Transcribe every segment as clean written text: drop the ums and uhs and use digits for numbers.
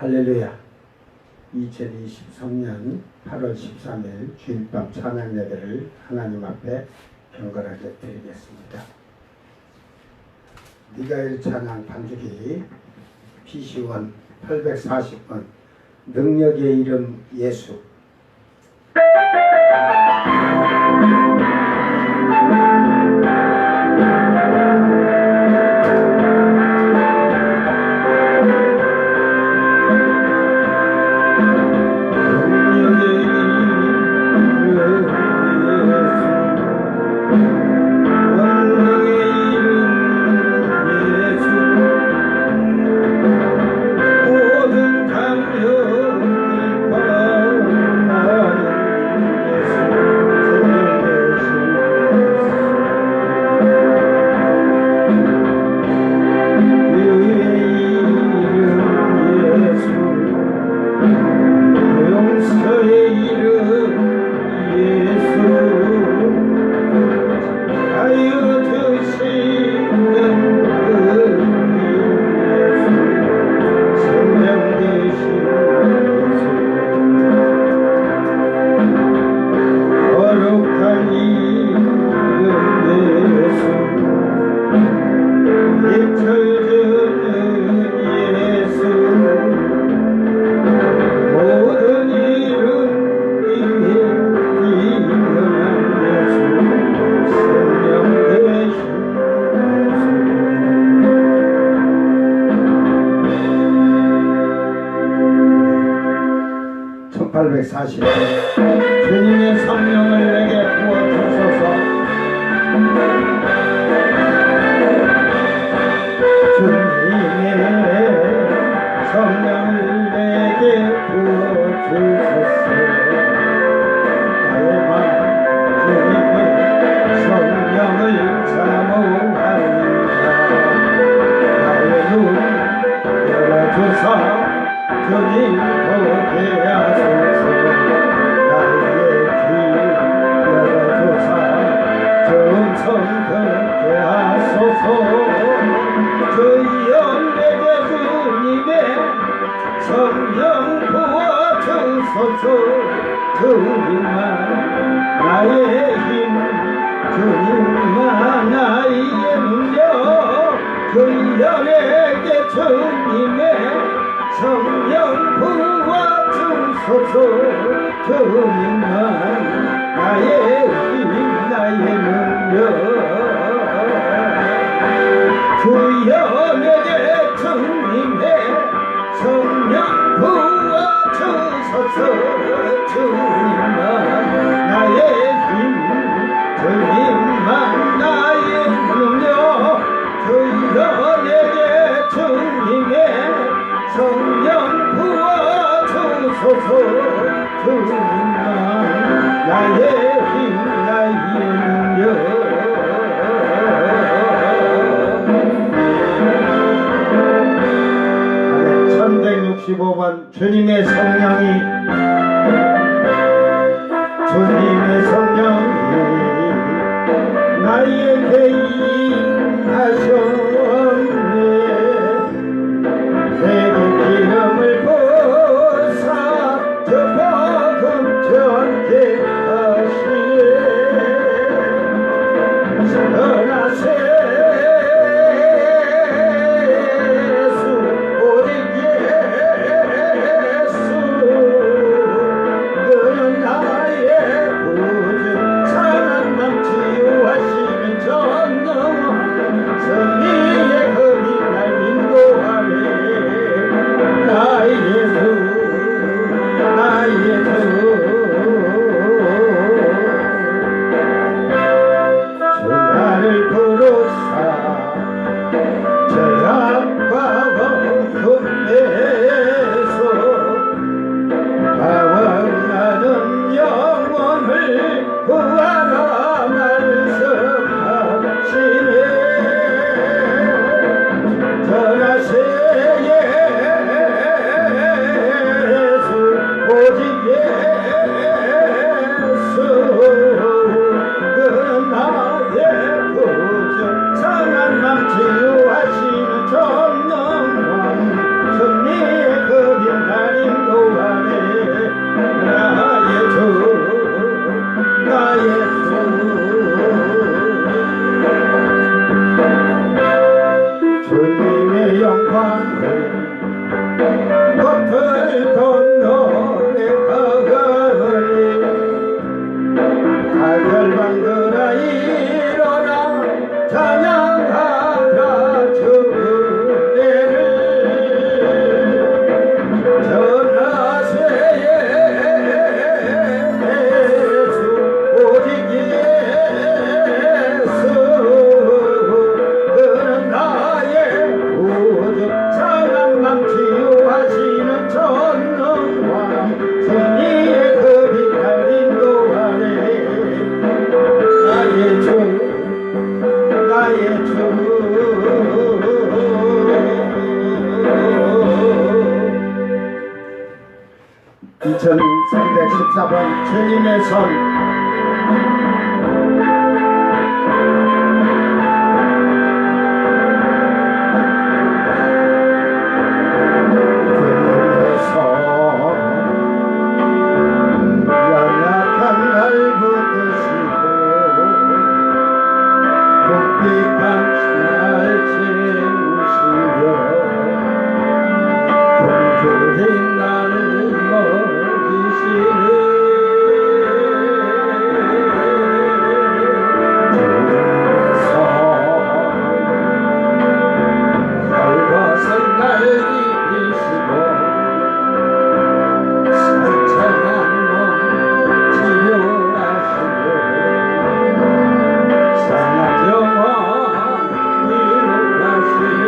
할렐루야. 2023년 8월 13일 주일밤 찬양 예배를 하나님 앞에 경건하게 드리겠습니다. 미가엘 찬양 반주기 PC1 840번 능력의 이름 예수. 주님의 성령을 내게 부어주소서. 주님의 성령을 내게 부어주소서. 나의 맘 주님의 성령을 사모하리라. 나의 눈 열어주사 주님 보게 하소서. 성령께 하소서. 주여 내게 주님의 성령 부어주소서. 주님만 나의 힘, 주님만 나의 능력. 주여 내게 주님의 성령 부어주소서. 주님만 나의 힘, 나의 능력. 주여 내게 주님의 성령 부어주소서. 주님만 나의 힘, 주님만 나의 능력. 주여 내게 주님의 성령 부어주소서. 주님만 나의 힘, 나의 능력. 1165번 주님의 성령이 나에게 임하셨네. 내게 기름을 부사 저 복음 전케 하시네. 선하세 나의 구주 사랑남 치유하시는 전능 주님의 영광을 높을 건너에 가가니 가결방들아 일어나 찬양하라 주 은혜를 전하세요 예수 오직 예수 그는 나의 구주 사랑만 치유하시는 전능왕 승리의 급이 달린도하네 나의 주 나의 주 2314번 주님의 손 연약한 날 붙드시고 묵비한 날 채우시며 품주린 나를 먹이시네 주님께서 헐벗은 날 입히시고 상처난 몸 치료하시고 상한 영혼 위로하시네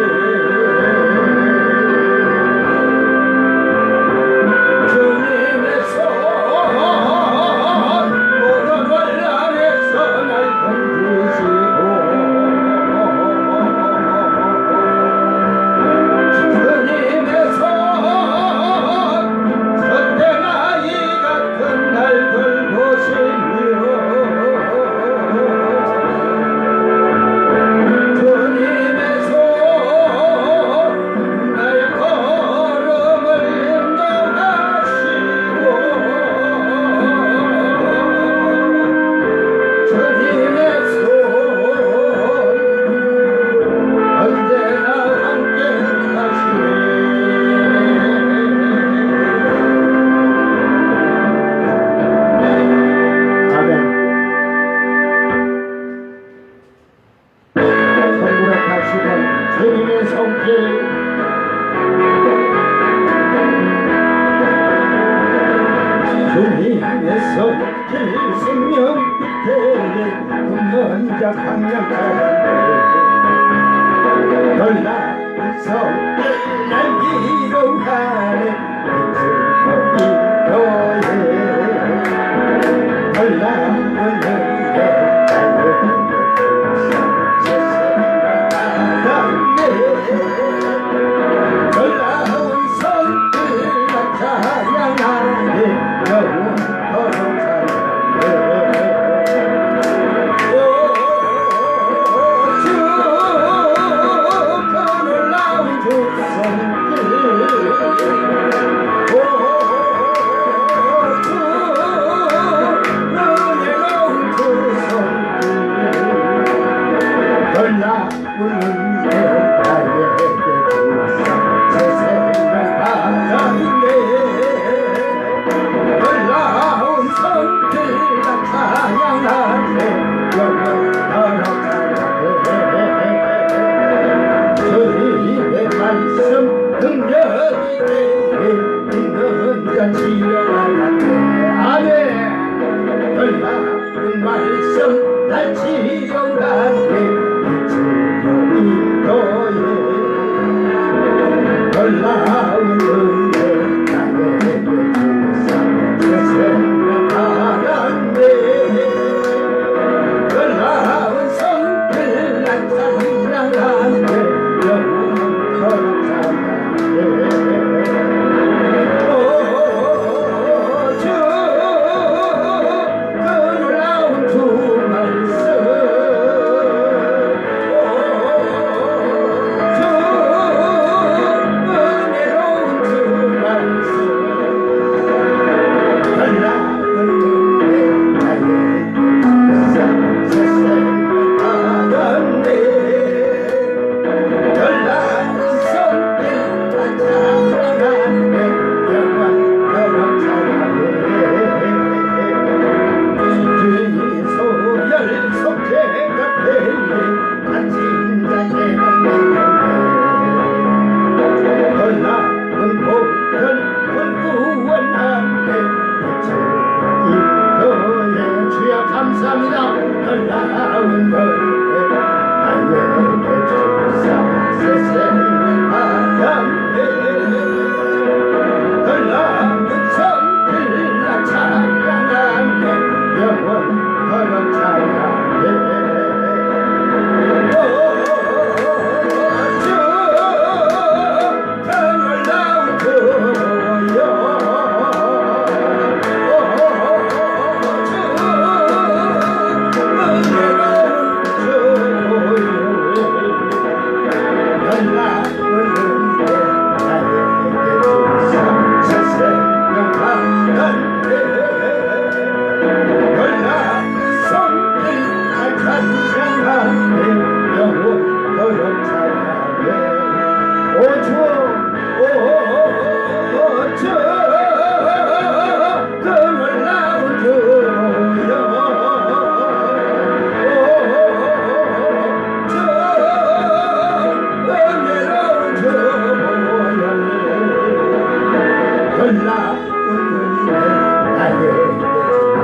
주님의 손 모든 환란에서 날 건지시고 주님의 손 젖된 아이 같은 날 돌보시며 주님의 손 나의 걸음을 인도하시고 주님의 손 언제나 함께 하시네 아멘. 천국에 가시는 주님의 손길 주님의 손길 생명 빛에 먼저 강력하신데 놀라운 손길 날 위로하네 이끌고 이도에 놀라운 은혜 놀라운 손길 찬양하네 영원토록 찬양해 오 연락은 나에게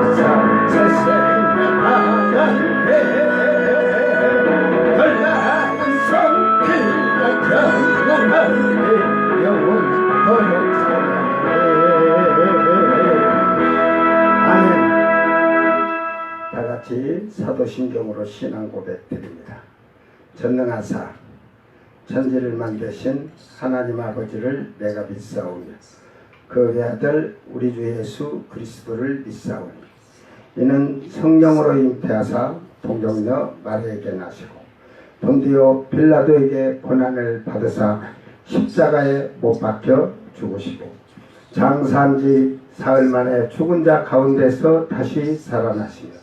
주사 세상에 나간대 연락은 성필과 경건하네 영원토록 아멘. 다같이 사도신경으로 신앙 고백 드립니다. 전능하사 천지를 만드신 하나님 아버지를 내가 믿사오며 그 외아들 우리 주 예수 그리스도를 믿사오니 이는 성령으로 잉태하사 동정녀 마리아에게 나시고 본디오 빌라도에게 고난을 받으사 십자가에 못 박혀 죽으시고 장사한 지 사흘 만에 죽은 자 가운데서 다시 살아나시며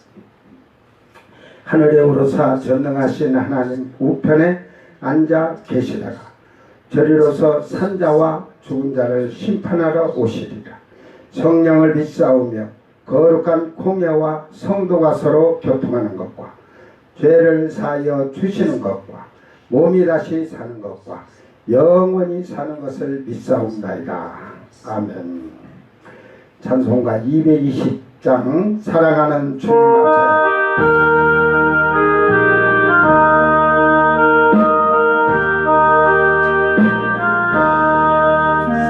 하늘에 오르사 전능하신 하나님 우편에 앉아 계시다가 저리로서 산자와 죽은 자를 심판하러 오시리라. 성령을 믿사오며 거룩한 공예와 성도가 서로 교통하는 것과 죄를 사하여 주시는 것과 몸이 다시 사는 것과 영원히 사는 것을 믿사옵나이다. 아멘. 찬송가 220장 사랑하는 주님 앞에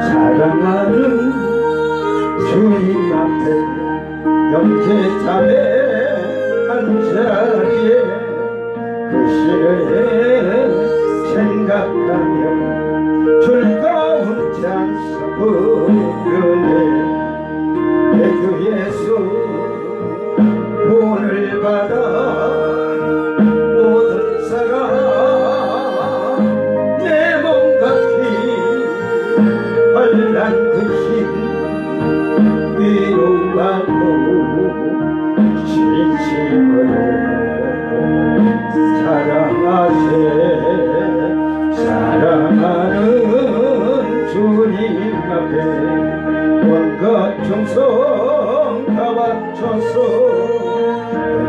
사랑하는 주님 앞에 영제자매 한자리에 그 시를 생각하며 즐거운 찬송 부르네. 내 주 예수 본을 받아 모든 사람 내 몸같이 환난 그 힘 위로받고 진심으로 사랑하는 주님 앞에 온갖 충성 다 바쳐서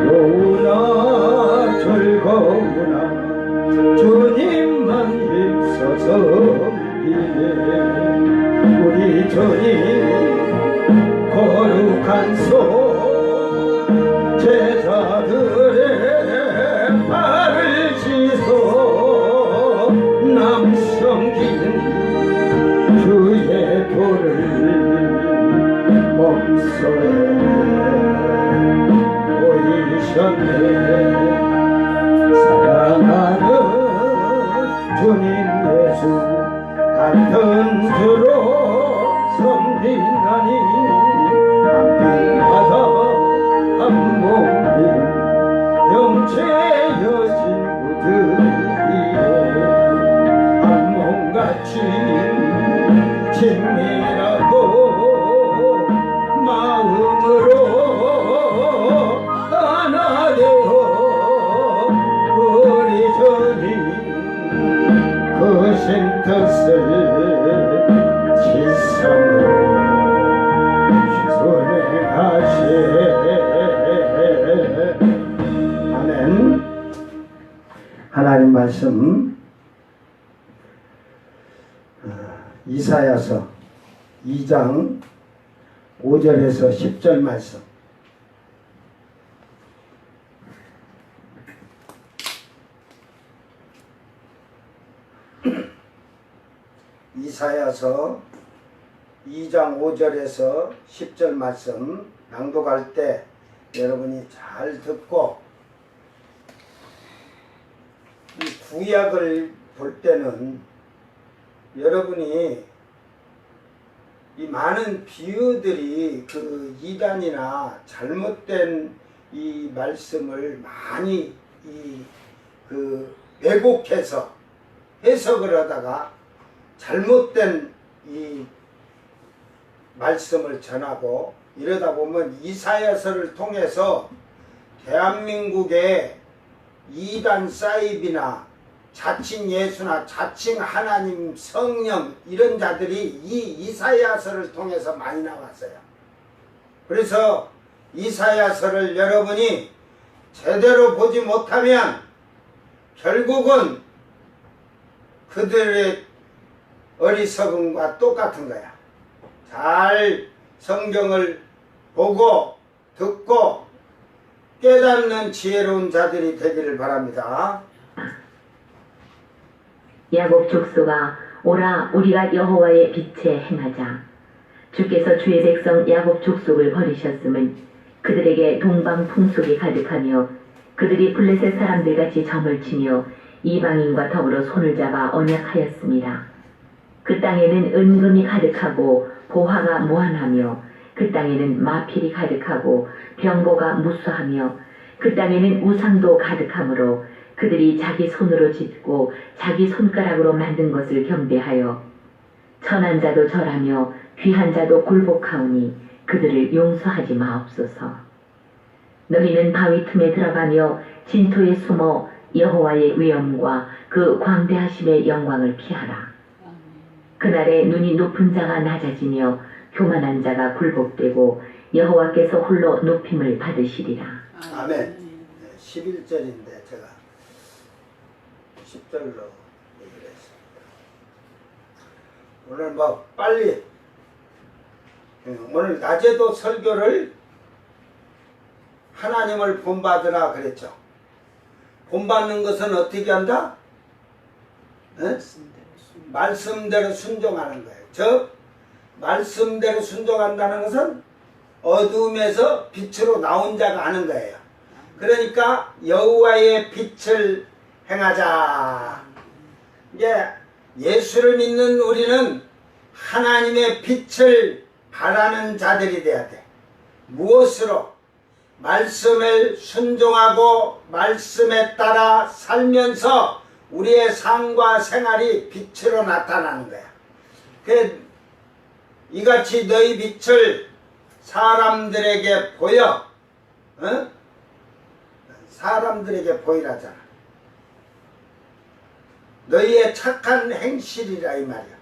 외로우나 즐거우나 주님만 힘써서 우리 주님 거룩한 손 제자들의 발을 씻어 남성기는 주의 도를 몸소에 보이셨네. 사랑하는 주님 예수 같은 주로 섬긴다니 한빛바다 한 몸이 영체여 친구들이여 한 몸같이 친밀하고 마음으로 하나 되어 우리 주님 크신 뜻을 지성으로 아멘. 하나님 말씀 이사야서 2장 5절에서 10절 말씀. 이사야서 2장 5절에서 10절 말씀 낭독할 때 여러분이 잘 듣고 이 구약을 볼 때는 여러분이 이 많은 비유들이 그 이단이나 잘못된 이 말씀을 많이 왜곡해서 해석을 하다가 잘못된 이 말씀을 전하고 이러다 보면 이사야서를 통해서 대한민국의 이단 사입이나 자칭 예수나 자칭 하나님 성령 이런 자들이 이 이사야서를 통해서 많이 나왔어요. 그래서 이사야서를 여러분이 제대로 보지 못하면 결국은 그들의 어리석음과 똑같은 거야. 잘 성경을 보고 듣고 깨닫는 지혜로운 자들이 되기를 바랍니다. 야곱 족속아 오라 우리가 여호와의 빛에 행하자. 주께서 주의 백성 야곱 족속을 버리셨음은 그들에게 동방 풍속이 가득하며 그들이 블레셋 사람들같이 점을 치며 이방인과 더불어 손을 잡아 언약하였습니다. 그 땅에는 은금이 가득하고 보화가 무한하며 그 땅에는 마필이 가득하고 병거가 무수하며 그 땅에는 우상도 가득하므로 그들이 자기 손으로 짓고 자기 손가락으로 만든 것을 경배하여 천한 자도 절하며 귀한 자도 굴복하오니 그들을 용서하지 마옵소서. 너희는 바위 틈에 들어가며 진토에 숨어 여호와의 위엄과 그 광대하심의 영광을 피하라. 그날에 눈이 높은 자가 낮아지며 교만한 자가 굴복되고 여호와께서 홀로 높임을 받으시리라. 아멘. 11절인데 제가 10절로 얘기를 했습니다. 오늘 뭐 빨리 오늘 낮에도 설교를 하나님을 본받으라 그랬죠. 본받는 것은 어떻게 한다? 말씀대로 순종하는 거예요. 즉 말씀대로 순종한다는 것은 어둠에서 빛으로 나온 자가 아는 거예요. 그러니까 여호와의 빛을 행하자. 이제 예수를 믿는 우리는 하나님의 빛을 바라는 자들이 돼야 돼. 무엇으로? 말씀을 순종하고 말씀에 따라 살면서 우리의 삶과 생활이 빛으로 나타나는 거야. 이같이 너희 빛을 사람들에게 보여. 사람들에게 보이라잖아. 너희의 착한 행실이라 이 말이야.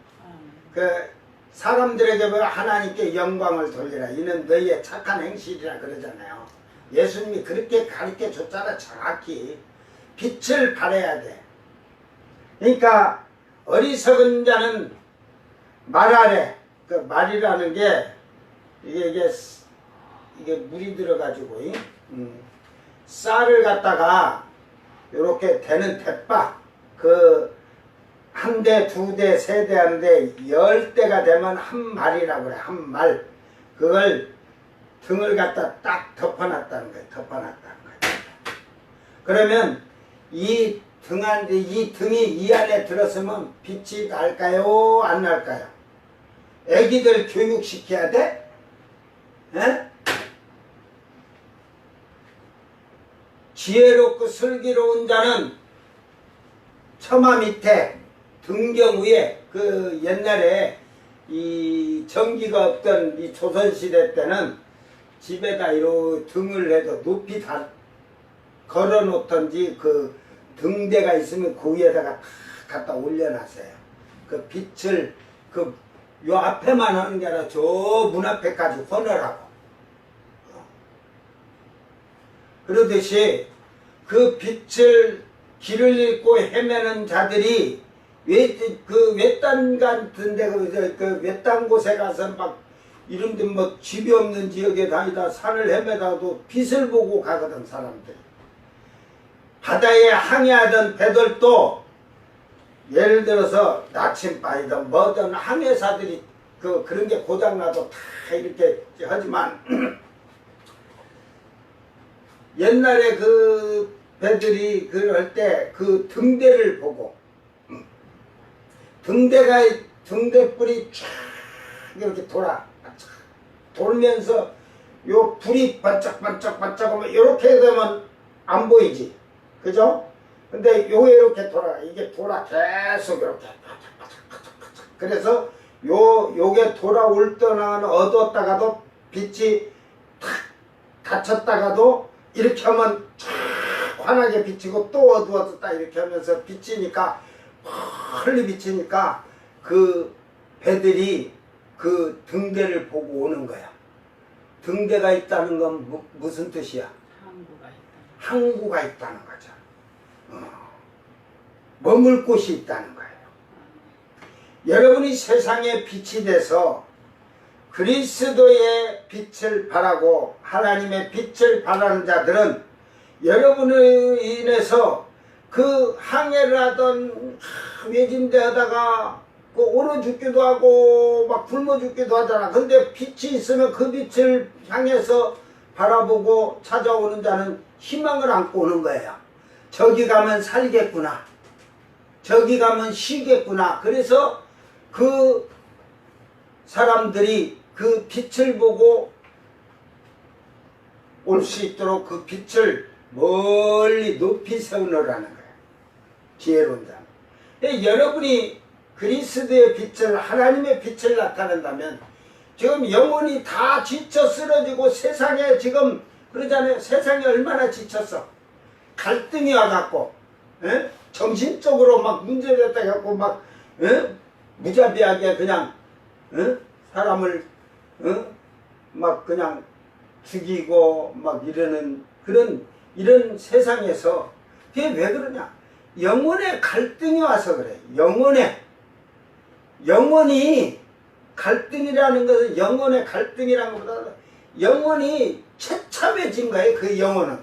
사람들에게 보여 하나님께 영광을 돌리라. 이는 너희의 착한 행실이라 그러잖아요. 예수님이 그렇게 가르쳐 줬잖아. 정확히 빛을 발해야 돼. 그러니까 어리석은 자는 말하래. 그 말이라는 게 이게 물이 들어가지고 쌀을 갖다가 이렇게 되는 대박 그 한 대, 두 대, 세 대 하는데 10대가 되면 한 말이라고 그래. 한 말. 그걸 등을 갖다 딱 덮어놨다는 거예요. 덮어놨다는 거예요. 그러면 이 등이 이 안에 들었으면 빛이 날까요? 안 날까요? 애기들 교육시켜야 돼? 에? 지혜롭고 슬기로운 자는 처마 밑에 등경 위에 그 옛날에 이 전기가 없던 이 조선시대 때는 집에다 이렇게 등을 해도 높이 다 걸어 놓던지 그 등대가 있으면 그 위에다가 다 갖다 올려놨어요. 그 빛을 요 앞에만 하는 게 아니라 저 문 앞에까지 헌으라고. 그러듯이 그 빛을 길을 잃고 헤매는 자들이 외딴 같은 데 그 외딴 곳에 가서 막 이런 데 뭐 집이 없는 지역에 다니다 산을 헤매다도 빛을 보고 가거든 사람들. 바다에 항해하던 배들도 예를 들어서 나침반이든 뭐든 항해사들이 그런 게 고장나도 다 이렇게 하지만 옛날에 그 배들이 그럴 때 그 등대를 보고 등대뿔이 쫙 이렇게 돌면서 요 불이 반짝반짝하면 이렇게 되면 안 보이지. 그죠? 근데 이렇게 이게 계속 이렇게. 그래서 요게 돌아올 때는 어두웠다가도 빛이 탁 닫혔다가도 이렇게 하면 쫙 환하게 비치고 또 어두워졌다 이렇게 하면서 비치니까 멀리 비치니까 그 배들이 그 등대를 보고 오는 거야. 등대가 있다는 건 무슨 뜻이야? 항구가 있다는 거죠. 머물 곳이 있다는 거예요. 여러분이 세상에 빛이 돼서 그리스도의 빛을 바라고 하나님의 빛을 바라는 자들은 여러분을 인해서 그 항해를 하던 외진데 하다가 그 얼어 죽기도 하고 막 굶어 죽기도 하잖아. 근데 빛이 있으면 그 빛을 향해서 바라보고 찾아오는 자는 희망을 안고 오는 거예요. 저기 가면 살겠구나. 저기 가면 쉬겠구나. 그래서 그 사람들이 그 빛을 보고 올 수 있도록 그 빛을 멀리 높이 세우느라는 거예요. 지혜로운 자는. 여러분이 그리스도의 빛을, 하나님의 빛을 나타낸다면 지금 영혼이 다 지쳐 쓰러지고 세상에 지금 그러잖아요. 세상에 얼마나 지쳤어. 갈등이 와갖고 에? 정신적으로 막 문제됐다 해갖고 막 에? 무자비하게 그냥 에? 사람을 막 그냥 죽이고 막 이러는 이런 세상에서 그게 왜 그러냐? 영혼의 갈등이 와서 그래. 영혼이 갈등이라는 것은 영혼의 갈등이라는 것보다 영혼이 처참해진 거예요. 그 영혼은.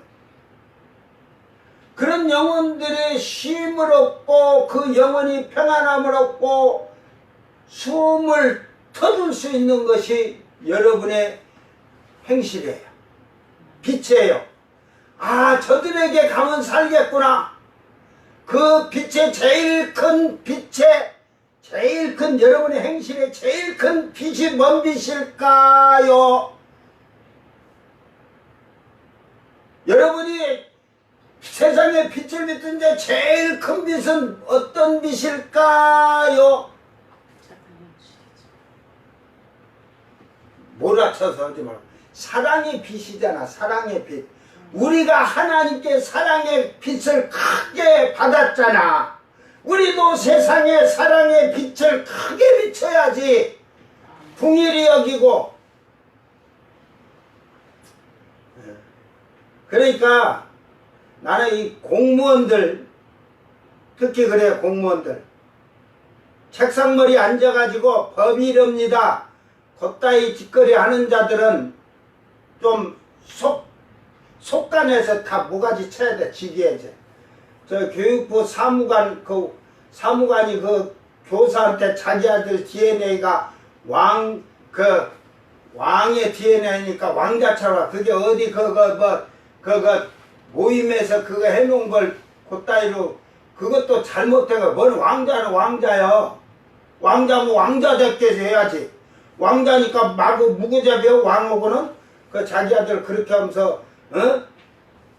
그런 영혼들의 쉼을 얻고 그 영혼이 평안함을 얻고 숨을 터줄 수 있는 것이 여러분의 행실이에요. 빛이에요. 아, 저들에게 가면 살겠구나. 그 빛의 제일 큰 여러분의 행실의 제일 큰 빛이 뭔 빛일까요? 여러분이 세상에 빛을 비춘데 제일 큰 빛은 어떤 빛일까요? 몰아쳐서 하지 말고 사랑의 빛이잖아. 사랑의 빛. 우리가 하나님께 사랑의 빛을 크게 받았잖아. 우리도 세상에 사랑의 빛을 크게 비춰야지. 풍일이 여기고. 그러니까 나는 이 공무원들, 특히 그래요. 공무원들 책상머리 앉아가지고 법이 이럽니다 그따위 짓거리 하는 자들은 좀 속간에서 다 모가지 쳐야 돼. 지게제. 저 교육부 사무관이 그 교사한테 자기 아들 DNA가 왕의 DNA니까 왕자처럼 그게 어디 모임에서 그거 해놓은 걸 그따위로 그것도 잘못해가 뭔 왕자는 왕자요. 왕자면 왕자답게 해야지. 왕자니까 마구 무구잡이요. 왕하고는 그 자기 아들 그렇게 하면서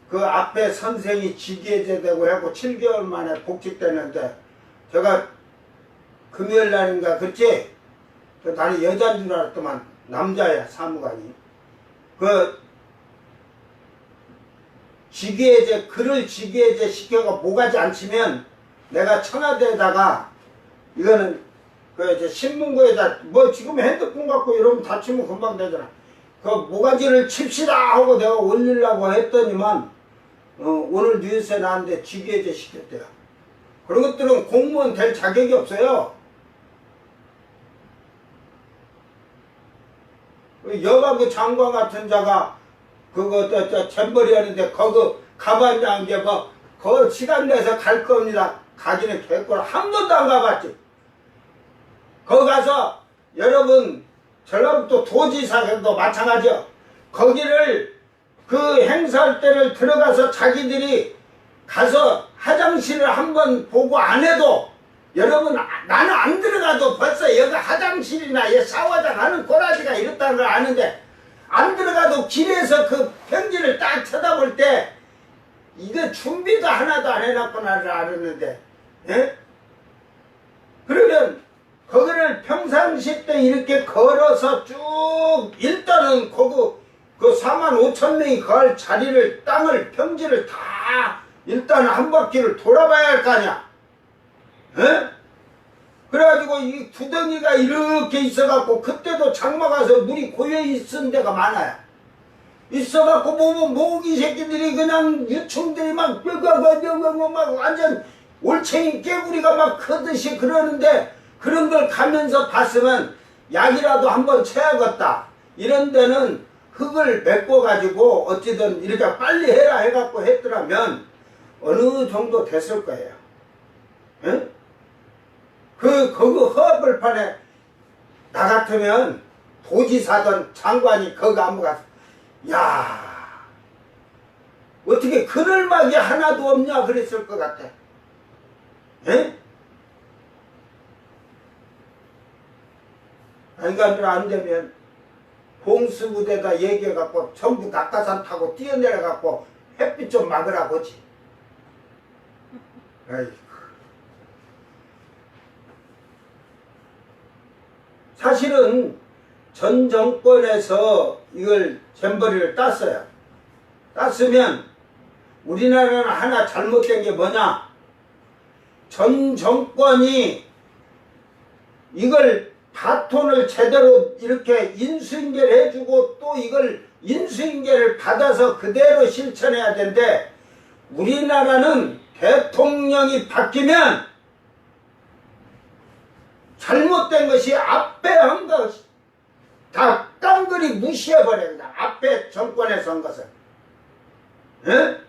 그 앞에 선생이 지게제되고 하고 7개월 만에 복직됐는데 제가 금요일 날인가 그랬지? 나는 여자인 줄 알았더만 남자야. 사무관이 그 지게제 글을 지게제 시켜가 모가지 안 치면 내가 청와대에다가 이거는 그 이제 신문고에다 뭐 지금 핸드폰 갖고 이러면 다치면 금방 되잖아. 그 모가지를 칩시다 하고 내가 올리려고 했더니만 오늘 뉴스에 나왔는데 지게제 시켰대요. 그런 것들은 공무원 될 자격이 없어요. 여가부 장관 같은 자가 그거 잼버리 하는데 거기 가봤냐 이제 그 시간 내서 갈 겁니다. 가기는 개꼴 한 번도 안 가봤지. 거기 가서 여러분 전라북도 도지사도 마찬가지요. 거기를 그 행사할 때를 들어가서 자기들이 가서 화장실을 한번 보고 안 해도 여러분 나는 안 들어가도 벌써 여기 화장실이나 샤워장 하는 꼬라지가 이렇다는 걸 아는데 안 들어가도 길에서 그 평지를 딱 쳐다볼 때 이거 준비도 하나도 안 해놨구나를 알았는데 예? 그러면 거기를 평상시 때 이렇게 걸어서 쭉 일단은 거기 그 45,000명이 갈 자리를 땅을 평지를 다 일단 한 바퀴를 돌아봐야 할 거 아니야. 예? 그래가지고 이 구덩이가 이렇게 있어갖고 그때도 장마 가서 물이 고여 있은 데가 많아요. 있어갖고 보면 모기 새끼들이 그냥 유충들이 막 완전 올챙이 깨구리가 막 크듯이 그러는데 그런 걸 가면서 봤으면 약이라도 한번 쳐야겠다. 이런 데는 흙을 메꿔가지고 어찌든 이렇게 빨리 해라 해갖고 했더라면 어느 정도 됐을 거예요. 응? 그거 허벌판에 나 같으면 도지사든 장관이 거기 안무 가서 야 어떻게 그늘막이 하나도 없냐 그랬을 것 같아. 예? 인간들 안 되면 공수부대다 얘기해갖고 전부 낙하산 타고 뛰어내려갖고 햇빛 좀 막으라고 하지. 아이고. 사실은 전 정권에서 이걸 잼버리를 땄어요. 땄으면 우리나라는 하나 잘못된 게 뭐냐? 전 정권이 이걸 바톤을 제대로 이렇게 인수인계를 해주고 또 이걸 인수인계를 받아서 그대로 실천해야 되는데 우리나라는 대통령이 바뀌면 잘못된 것이 앞에 한 것 다 깡그리 무시해버립니다. 앞에 정권에 선 것을. 예?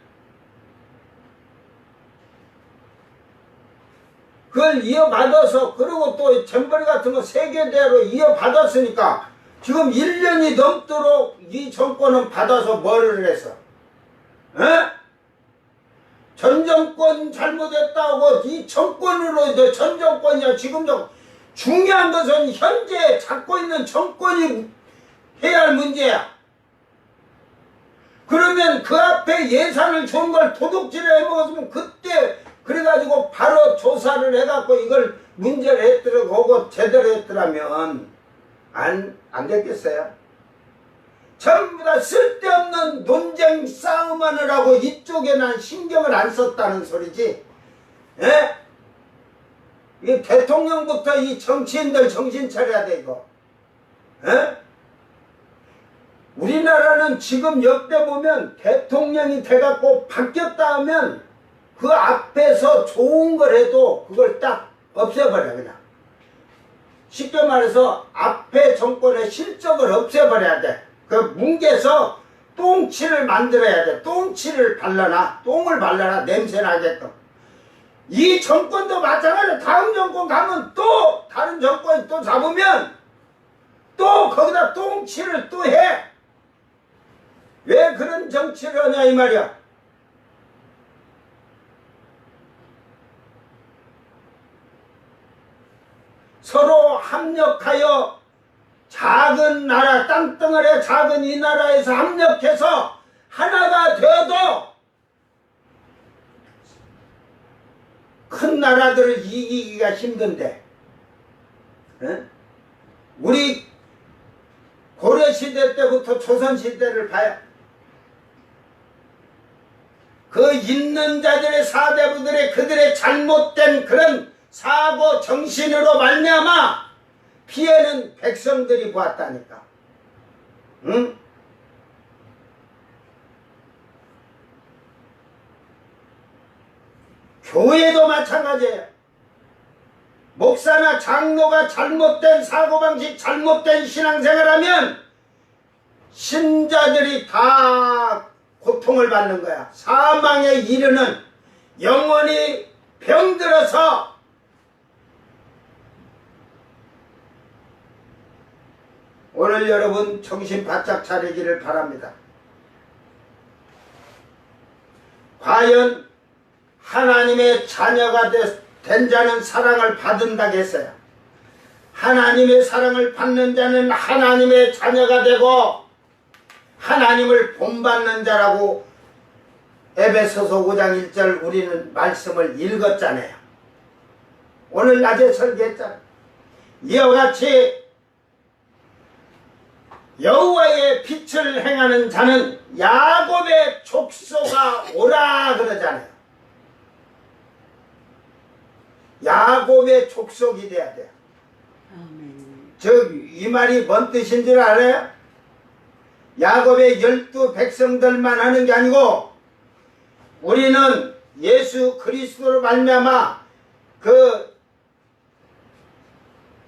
그걸 이어받아서 그리고 또 잼버리 같은 거 세계대로 이어받았으니까 지금 1년이 넘도록 이 정권은 받아서 뭐를 해서 에? 전 정권 잘못했다고 이 정권으로 전 정권이야. 지금 중요한 것은 현재 잡고 있는 정권이 해야 할 문제야. 그러면 그 앞에 예산을 준 걸 도둑질을 해먹었으면 그때 그래가지고 바로 조사를 해갖고 이걸 문제를 했더라고 제대로 했더라면 안 됐겠어요? 전부 다 쓸데없는 논쟁 싸움하느라고 이쪽에 난 신경을 안 썼다는 소리지. 예? 이 대통령부터 이 정치인들 정신 차려야 돼 이거. 예? 우리나라는 지금 역대 보면 대통령이 돼갖고 바뀌었다 하면 그 앞에서 좋은 걸 해도 그걸 딱 없애버려 그냥. 쉽게 말해서 앞에 정권의 실적을 없애버려야 돼. 그 뭉개서 똥치를 만들어야 돼. 똥치를 발라놔. 똥을 발라놔. 냄새나게끔. 이 정권도 마찬가지로 다음 정권 가면 또 다른 정권이 또 잡으면 또 거기다 똥치를 또 해. 왜 그런 정치를 하냐 이 말이야. 서로 합력하여 작은 나라 땅덩어리 작은 이 나라에서 합력해서 하나가 되어도 큰 나라들을 이기기가 힘든데 에? 우리 고려시대 때부터 조선시대를 봐야 그 있는 자들의 사대부들의 그들의 잘못된 그런 사고 정신으로 말미암아 피해는 백성들이 보았다니까. 응? 교회도 마찬가지예요. 목사나 장로가 잘못된 사고방식, 잘못된 신앙생활하면 신자들이 다 고통을 받는 거야. 사망에 이르는 영원히 병들어서 오늘 여러분 정신 바짝 차리기를 바랍니다. 과연 하나님의 자녀가 된 자는 사랑을 받는다고 했어요. 하나님의 사랑을 받는 자는 하나님의 자녀가 되고 하나님을 본받는 자라고 에베소서 5장 1절 우리는 말씀을 읽었잖아요. 오늘 낮에 설교했잖아요. 이와 같이 여호와의 빛을 행하는 자는 야곱의 족속아 오라 그러잖아요. 야곱의 족속이 돼야 돼요. 이 말이 뭔 뜻인 줄 알아요? 야곱의 12 백성들만 하는 게 아니고 우리는 예수 그리스도로 말미암아 그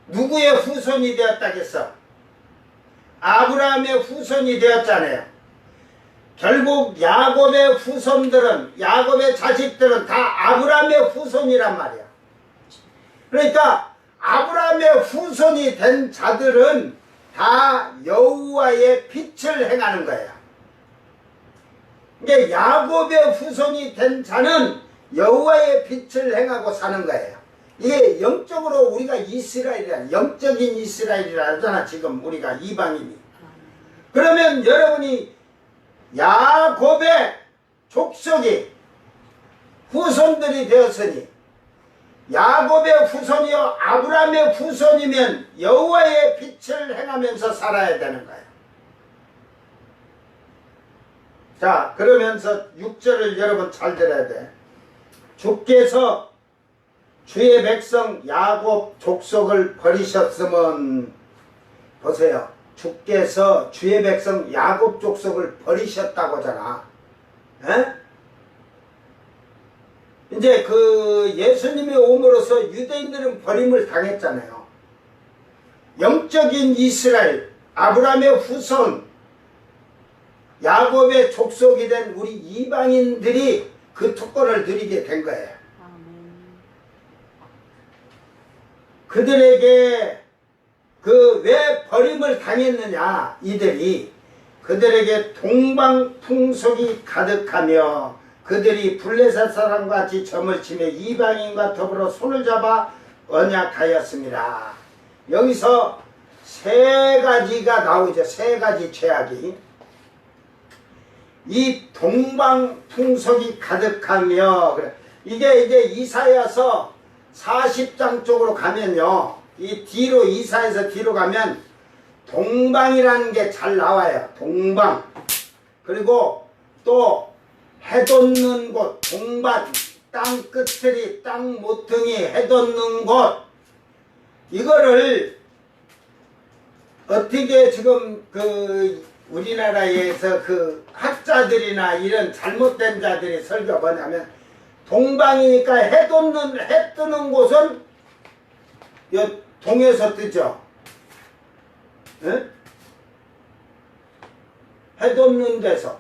누구의 후손이 되었다겠어? 아브라함의 후손이 되었잖아요. 결국 야곱의 후손들은, 야곱의 자식들은 다 아브라함의 후손이란 말이야. 그러니까 아브라함의 후손이 된 자들은 다 여호와의 빛을 행하는 거예요. 이게 야곱의 후손이 된 자는 여호와의 빛을 행하고 사는 거예요. 이게 영적으로 우리가 이스라엘이라, 영적인 이스라엘이라 하잖아. 지금 우리가 이방인이. 그러면 여러분이 야곱의 족속이 후손들이 되었으니, 야곱의 후손이요 아브라함의 후손이면 여호와의 빛을 행하면서 살아야 되는 거예요. 자, 그러면서 6절을 여러분 잘 들어야 돼. 주께서 주의 백성 야곱 족속을 버리셨으면, 보세요. 주께서 주의 백성 야곱 족속을 버리셨다고잖아. 에? 이제 그 예수님이 옴으로써 유대인들은 버림을 당했잖아요. 영적인 이스라엘, 아브라함의 후손, 야곱의 족속이 된 우리 이방인들이 그 특권을 누리게 된 거예요. 그들에게 그 왜 버림을 당했느냐, 이들이 그들에게 동방풍속이 가득하며 그들이 블레셋 사람과 같이 점을 치며 이방인과 더불어 손을 잡아 언약하였습니다. 여기서 세 가지가 나오죠. 세 가지 죄악이. 이 동방풍속이 가득하며, 이게 이제 이사야서 40장 쪽으로 가면요, 이 뒤로, 이사야서 뒤로 가면 동방이라는 게 잘 나와요. 동방. 그리고 또 해돋는 곳, 동반, 땅 끝들이, 땅 모퉁이 해돋는 곳. 이거를 어떻게 지금 그 우리나라에서 그 학자들이나 이런 잘못된 자들이 설교 뭐냐면, 동방이니까 해 뜨는 곳은 요 동에서 뜨죠. 에? 해 돋는 데서.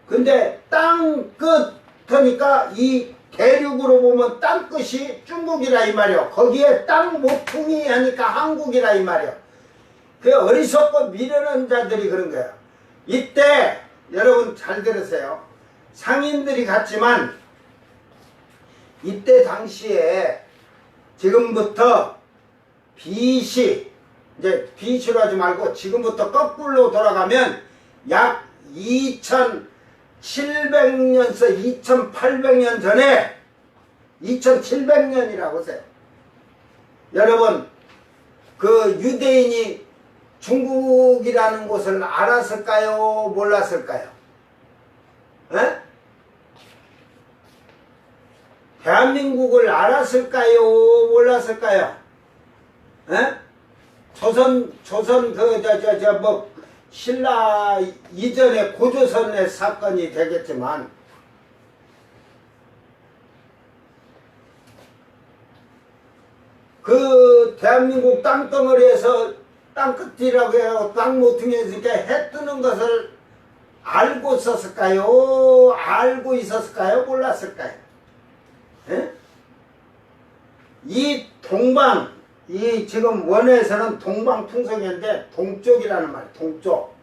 근데 땅 끝하니까 이 대륙으로 보면 땅 끝이 중국이라 이 말이요. 거기에 땅 모퉁이 하니까 한국이라 이 말이요. 그 어리석고 미련한 자들이 그런 거예요. 이때 여러분 잘 들으세요. 상인들이 갔지만 이때 당시에 지금부터 BC, 이제 BC로 하지 말고 지금부터 거꾸로 돌아가면 약 2700년서 2800년 전에, 2700년이라고 하세요. 여러분, 그 유대인이 중국이라는 곳을 알았을까요? 몰랐을까요? 에? 대한민국을 알았을까요? 몰랐을까요? 에? 뭐, 신라 이전에 고조선의 사건이 되겠지만, 그 대한민국 땅덩어리에서 땅끝이라고 해요. 땅 모퉁이에서 이렇게 해 뜨는 것을 알고 있었을까요? 알고 있었을까요? 몰랐을까요? 에? 이 동방, 이 지금 원에서는 동방풍속인데 동쪽이라는 말, 동쪽.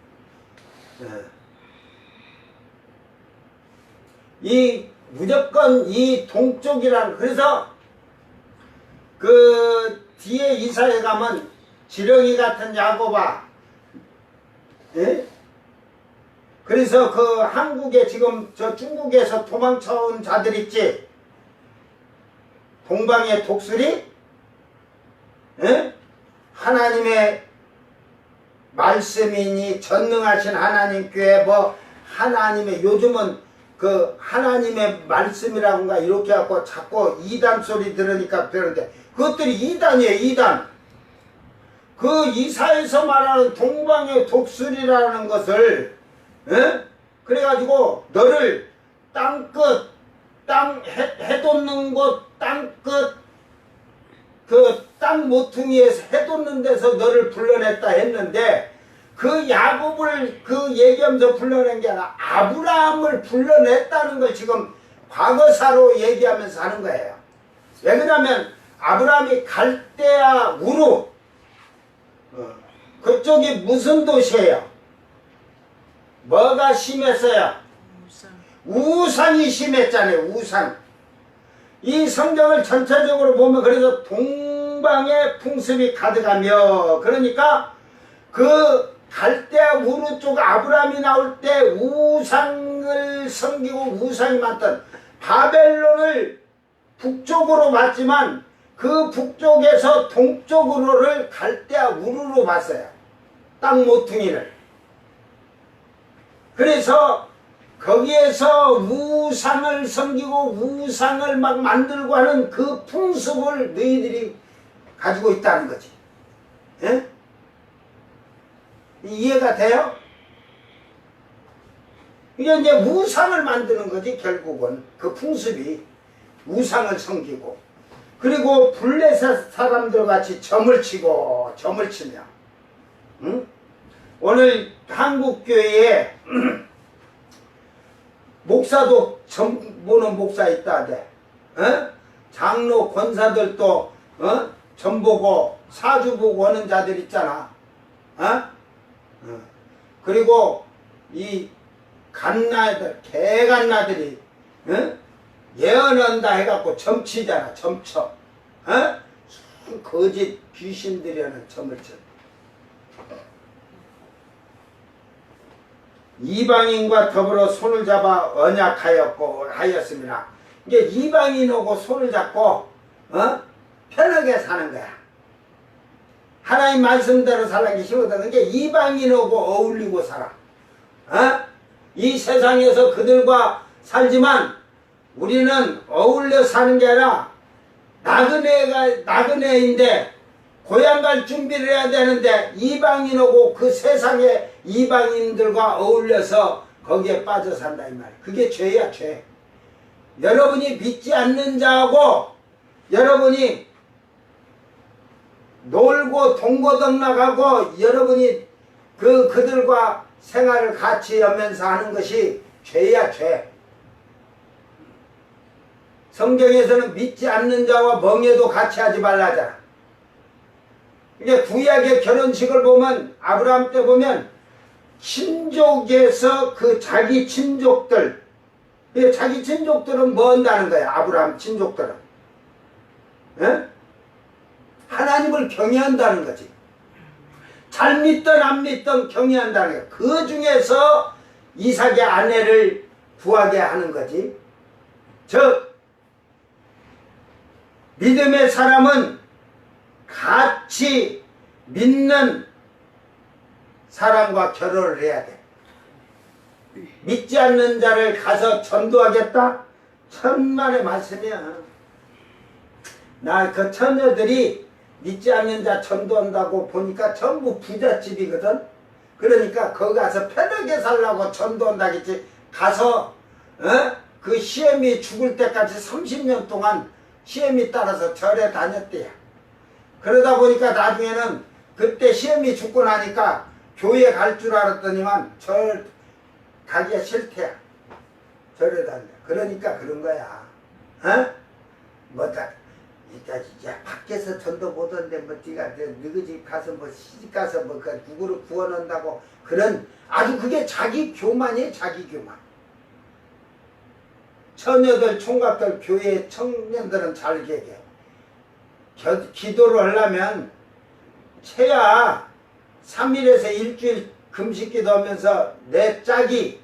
이 무조건 이 동쪽이라는, 그래서 그 뒤에 이사에 가면 지렁이 같은 야곱아, 예? 그래서 그 한국에 지금 저 중국에서 도망쳐온 자들 있지, 동방의 독수리, 예? 하나님의 말씀이니 전능하신 하나님께 뭐 하나님의, 요즘은 그 하나님의 말씀이라고가 이렇게 하고 자꾸 이단 소리 들으니까 그러는데 그것들이 이단이에요. 이단. 그 이사에서 말하는 동방의 독수리라는 것을, 에? 그래가지고 너를 땅끝, 땅 해돋는 곳 땅끝 그 땅 모퉁이에서 해돋는 데서 너를 불러냈다 했는데 그 야곱을 그 얘기하면서 불러낸 게 아니라 아브라함을 불러냈다는 걸 지금 과거사로 얘기하면서 하는 거예요. 왜 그러냐면 아브라함이 갈대아 우루 그쪽이 무슨 도시예요? 뭐가 심했어요? 우상이 심했잖아요. 우상. 이 성경을 전체적으로 보면 그래서 동방의 풍습이 가득하며 그러니까 그 갈대아 우루 쪽 아브라함이 나올 때 우상을 섬기고 우상이 많던 바벨론을 북쪽으로 봤지만 그 북쪽에서 동쪽으로를 갈대아 우루로 봤어요. 땅 모퉁이를. 그래서 거기에서 우상을 섬기고 우상을 막 만들고 하는 그 풍습을 너희들이 가지고 있다는 거지. 예? 이해가 돼요? 이게 이제 우상을 만드는 거지 결국은 그 풍습이 우상을 섬기고 그리고 블레셋 사람들 같이 점을 치고 점을 치며 응? 오늘 한국교회에 목사도 점 보는 목사 있다대. 어? 장로 권사들도 점 보고 사주 보고 하는 자들 있잖아. 그리고 이 갓나들 개갓나들이 예언한다 해갖고 점치잖아. 점쳐. 거짓 귀신들이 하는 점을 쳐. 이방인과 더불어 손을 잡아 언약하였습니다. 이게 이방인하고 손을 잡고 편하게 사는 거야. 하나님 말씀대로 살는 게 힘들거든. 이게 이방인하고 어울리고 살아. 이 세상에서 그들과 살지만 우리는 어울려 사는 게 아니라 나그네인데 고향 갈 준비를 해야 되는데 이방인하고 그 세상의 이방인들과 어울려서 거기에 빠져 산다 이 말이야. 그게 죄야 죄. 여러분이 믿지 않는 자하고 여러분이 놀고 동고동 나가고 여러분이 그들과 생활을 같이 하면서 하는 것이 죄야 죄. 성경에서는 믿지 않는 자와 멍에도 같이 하지 말라잖아. 이게 구약의 결혼식을 보면 아브라함 때 보면 친족에서 그 자기 친족들 자기 친족들은 뭐 한다는 거야. 아브라함 친족들은 하나님을 경외한다는 거지. 잘 믿든 안 믿든 경외한다는 거야. 그 중에서 이삭의 아내를 구하게 하는 거지. 즉 믿음의 사람은 같이 믿는 사람과 결혼을 해야 돼. 믿지 않는 자를 가서 전도하겠다? 천만의 말씀이야. 나 그 처녀들이 믿지 않는 자 전도한다고 보니까 전부 부잣집이거든. 그러니까 거기 가서 편하게 살라고 전도한다겠지. 가서 그 시험이 죽을 때까지 30년 동안 시험이 따라서 절에 다녔대요. 그러다 보니까 나중에는 그때 시험이 죽고 나니까 교회 갈 줄 알았더니만 절 가기가 싫대요. 절에 다녀. 그러니까 그런 거야. 뭐다 이제 밖에서 전도 못하는데 뭐 네가 너희 집 가서 뭐 시집 가서 뭐 누구를 구원한다고 그런 아주 그게 자기 교만이에요. 자기 교만. 처녀들 총각들 교회 청년들은 잘 계게 기도를 하려면 최야 3일에서 일주일 금식 기도하면서 내 짝이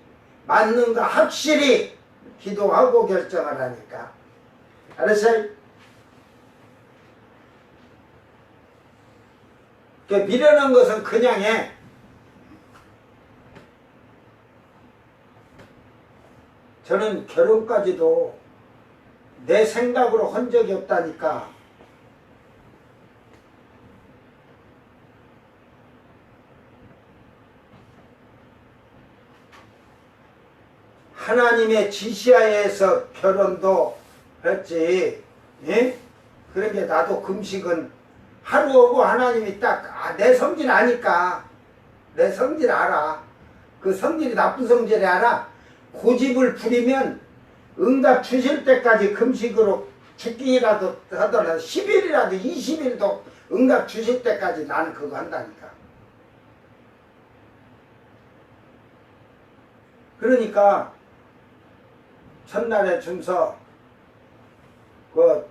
맞는가 확실히 기도하고 결정을 하니까. 알았어요? 미련한 것은 그냥 해. 저는 결혼까지도 내 생각으로 한 적이 없다니까. 하나님의 지시하에서 결혼도 했지. 예? 그러니까 나도 금식은 하루 오고 하나님이 딱 내 성질 아니까 내 성질 알아. 그 성질이 나쁜 성질이 알아. 고집을 부리면 응답 주실 때까지 금식으로 죽기라도 하더라도 10일이라도 20일도 응답 주실 때까지 나는 그거 한다니까. 그러니까 첫날에 준서 그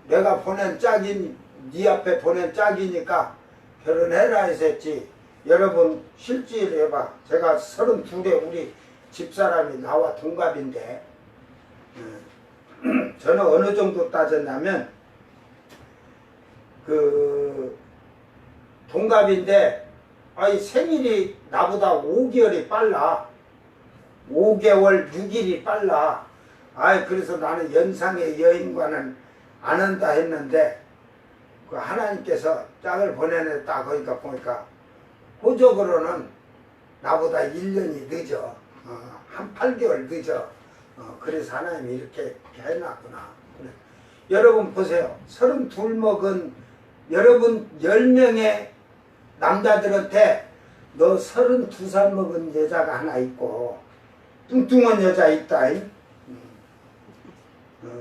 내가 보낸 짝인 네 앞에 보낸 짝이니까 결혼해라 했었지. 여러분 실질 해봐. 제가 32대 우리 집사람이 나와 동갑인데 저는 어느 정도 따졌냐면 그 동갑인데 아이 생일이 나보다 5개월이 빨라. 5개월 6일이 빨라. 아이 그래서 나는 연상의 여인과는 안 한다 했는데 그 하나님께서 짝을 보내냈다 그러니까 보니까 호적으로는 나보다 1년이 늦어. 한 8개월 늦어. 그래서 하나님이 이렇게 해놨구나. 그래. 여러분 보세요. 32 먹은 여러분 10명의 남자들한테 너 32살 먹은 여자가 하나 있고 뚱뚱한 여자 있다.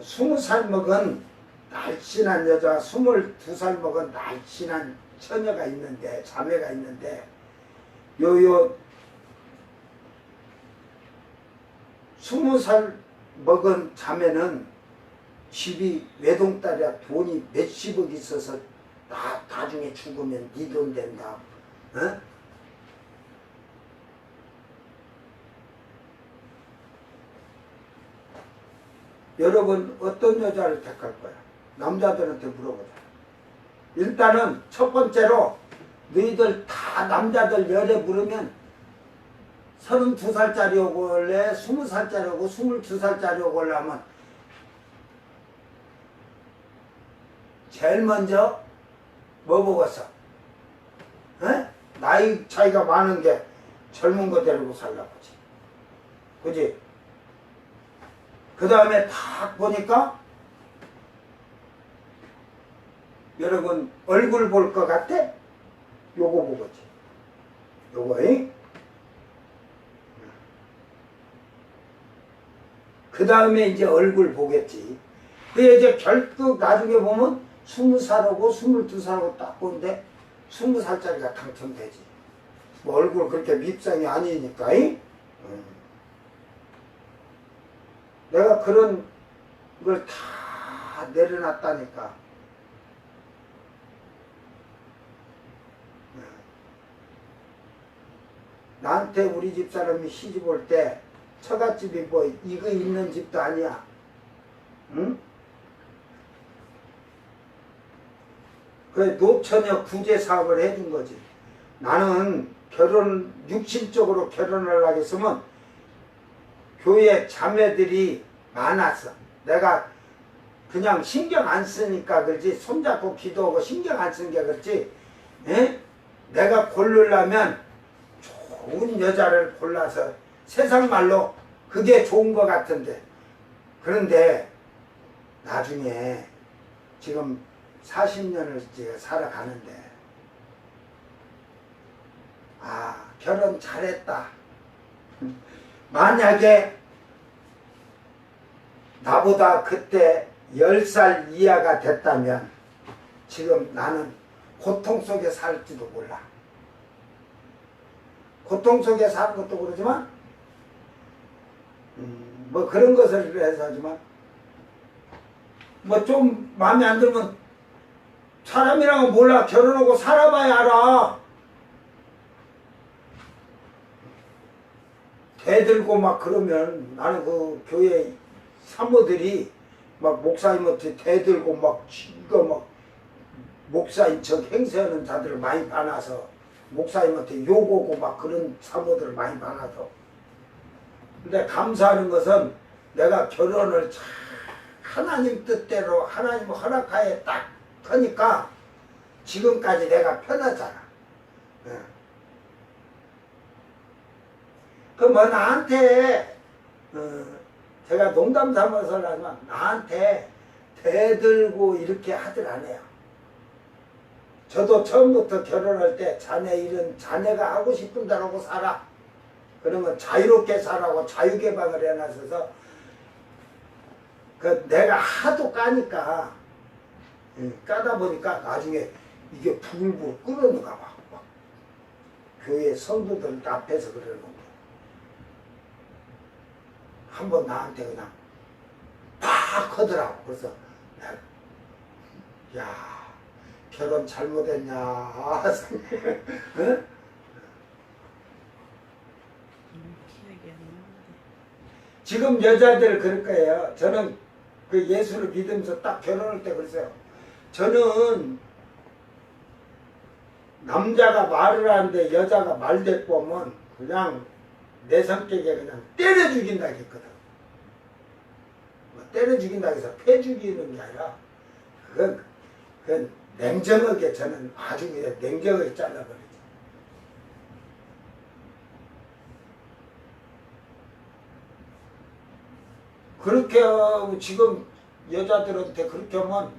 20살 먹은 날씬한 여자, 22살 먹은 날씬한 처녀가 있는데, 자매가 있는데, 20살 먹은 자매는 집이 외동딸이야. 돈이 몇십억 있어서 나중에 죽으면 네 돈 된다. 어? 여러분 어떤 여자를 택할 거야? 남자들한테 물어보자. 일단은 첫 번째로 너희들 다 남자들 열에 물으면 32살짜리 오고 원래 20살짜리 오고 22살짜리 오고 하면 제일 먼저 뭐 보겠어? 에? 나이 차이가 많은 게 젊은 거 데리고 살라고지. 그지? 그 다음에 딱 보니까 여러분 얼굴 볼 것 같아? 요거 보겠지. 요거 그 다음에 이제 얼굴 보겠지. 그게 이제 결국 나중에 보면 20살하고 22살하고 딱 보는데 20살짜리가 당첨되지. 뭐 얼굴 그렇게 밉상이 아니니까. 내가 그런 걸 다 내려놨다니까. 나한테 우리 집사람이 시집 올 때 처갓집이 뭐 이거 있는 집도 아니야. 응? 그래 노처녀 구제 사업을 해준 거지. 나는 결혼 육신적으로 결혼을 하겠으면 교회 자매들이 많았어. 내가 그냥 신경 안 쓰니까 그렇지. 손잡고 기도하고 신경 안 쓰니까 그렇지. 에? 내가 고르려면 좋은 여자를 골라서 세상 말로 그게 좋은 것 같은데. 그런데 나중에 지금 40년을 이제 살아가는데 결혼 잘했다. 만약에 나보다 그때 10살 이하가 됐다면 지금 나는 고통 속에 살지도 몰라. 고통 속에 사는 것도 그러지만 뭐 그런 것을 해서 하지만 뭐 좀 마음에 안 들면 사람이랑은 몰라. 결혼하고 살아봐야 알아. 대들고 막 그러면 나는 그 교회 사모들이 막 목사님한테 대들고 막 지가 막 목사인 척 행세하는 자들을 많이 봐놔서 목사님한테 욕오고 막 그런 사모들을 많이 봐놔서. 근데 감사하는 것은 내가 결혼을 참 하나님 뜻대로 하나님 허락하에 딱 하니까 지금까지 내가 편하잖아. 그 뭐 나한테 제가 농담 삼아서 하지만 나한테 대들고 이렇게 하질 않아요. 저도 처음부터 결혼할 때 자네 일은 자네가 하고 싶은 대로 하고 살아. 그러면 자유롭게 살라고 자유개방을 해놨어서 그 내가 하도 까니까 까다 보니까 나중에 이게 부글부글 끓어는가 봐. 막 교회 성도들 앞에서 그러는 거야. 한번 나한테 그냥 팍 하더라고. 그래서 야 결혼 잘못했냐. 응? 지금 여자들 그럴 거예요. 저는 그 예수를 믿으면서 딱 결혼할 때 그랬어요. 저는 남자가 말을 하는데 여자가 말대꾸하면 그냥 내 성격에 그냥 때려 죽인다 했거든. 뭐 때려 죽인다 해서 패 죽이는 게 아니라 그건 냉정하게 저는 아주 그냥 냉정하게 잘라버리죠. 그렇게 하고 지금 여자들한테 그렇게 하면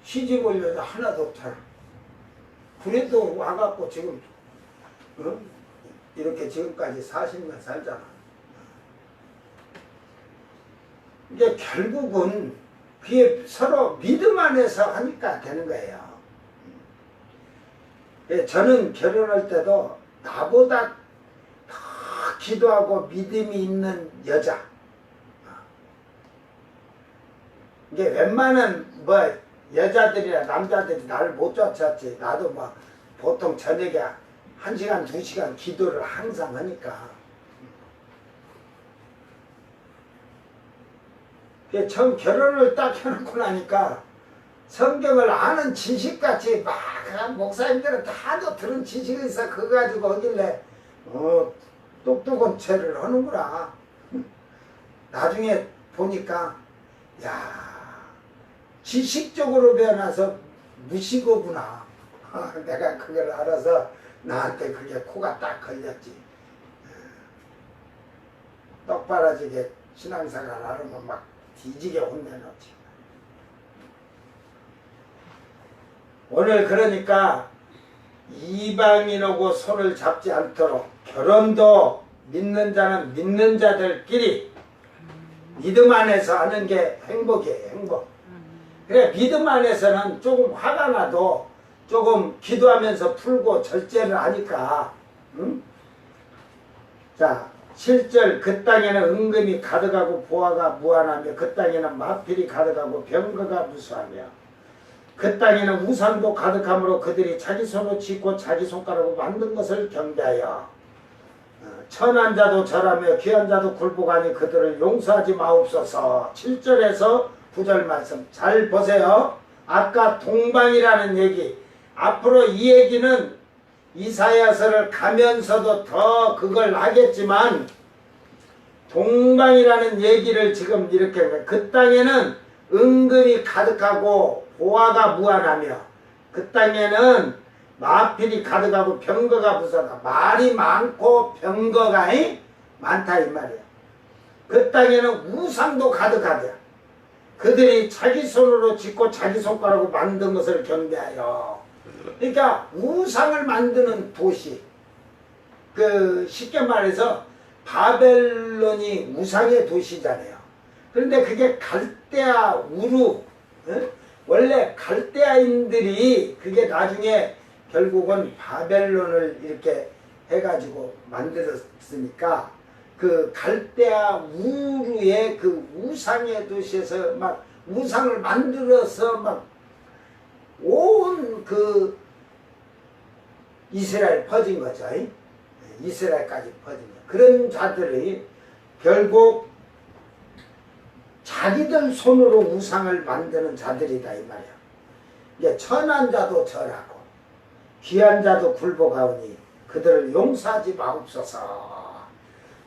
시집 올 여자 하나도 없잖아. 그래도 와갖고 지금 이렇게 지금까지 40년 살잖아. 이게 결국은 그게 서로 믿음 안에서 하니까 되는 거예요. 저는 결혼할 때도 나보다 더 기도하고 믿음이 있는 여자. 이게 웬만한 뭐 여자들이나 남자들이 나를 못 쫓았지. 나도 뭐 보통 저녁에 1시간, 2시간 기도를 항상 하니까. 처음 결혼을 딱 해놓고 나니까 성경을 아는 지식같이 막 목사님들은 다도 들은 지식이 있어. 그거 가지고 하길래 똑똑한 채를 하는구나. 나중에 보니까 야 지식적으로 변해서 무식어구나. 내가 그걸 알아서 나한테 그게 코가 딱 걸렸지. 똑바라지게 신앙생활 안 하면 막 뒤지게 혼내놓지. 오늘 그러니까 이방인하고 손을 잡지 않도록 결혼도 믿는 자는 믿는 자들끼리 믿음 안에서 하는 게 행복이에요. 행복. 그래 믿음 안에서는 조금 화가 나도 조금 기도하면서 풀고 절제를 하니까 응? 자 7절 그 땅에는 은금이 가득하고 보화가 무한하며 그 땅에는 마필이 가득하고 병거가 무수하며 그 땅에는 우상도 가득하므로 그들이 자기 손으로 짓고 자기 손가락으로 만든 것을 경배하여 천한 자도 절하며 귀한 자도 굴복하니 그들을 용서하지 마옵소서. 7절에서 9절 말씀 잘 보세요. 아까 동방이라는 얘기 앞으로 이 얘기는 이사야서를 가면서도 더 그걸 하겠지만 동방이라는 얘기를 지금 이렇게 그 땅에는 은근히 가득하고 보화가 무한하며 그 땅에는 마필이 가득하고 병거가 무수하다. 말이 많고 병거가 많다 이 말이야. 그 땅에는 우상도 가득하다. 그들이 자기 손으로 짓고 자기 손가락으로 만든 것을 경배하여. 그러니까 우상을 만드는 도시. 그 쉽게 말해서 바벨론이 우상의 도시잖아요. 그런데 그게 갈대아 우루. 원래 갈대아인들이 그게 나중에 결국은 바벨론을 이렇게 해가지고 만들었으니까 그 갈대아 우루의 그 우상의 도시에서 막 우상을 만들어서 막 온 그 이스라엘 퍼진 거죠. 이스라엘까지 퍼진 거. 그런 자들이 결국 자기들 손으로 우상을 만드는 자들이다 이 말이야. 이게 천한 자도 절하고 귀한 자도 굴복하오니 그들을 용서하지 마옵소서.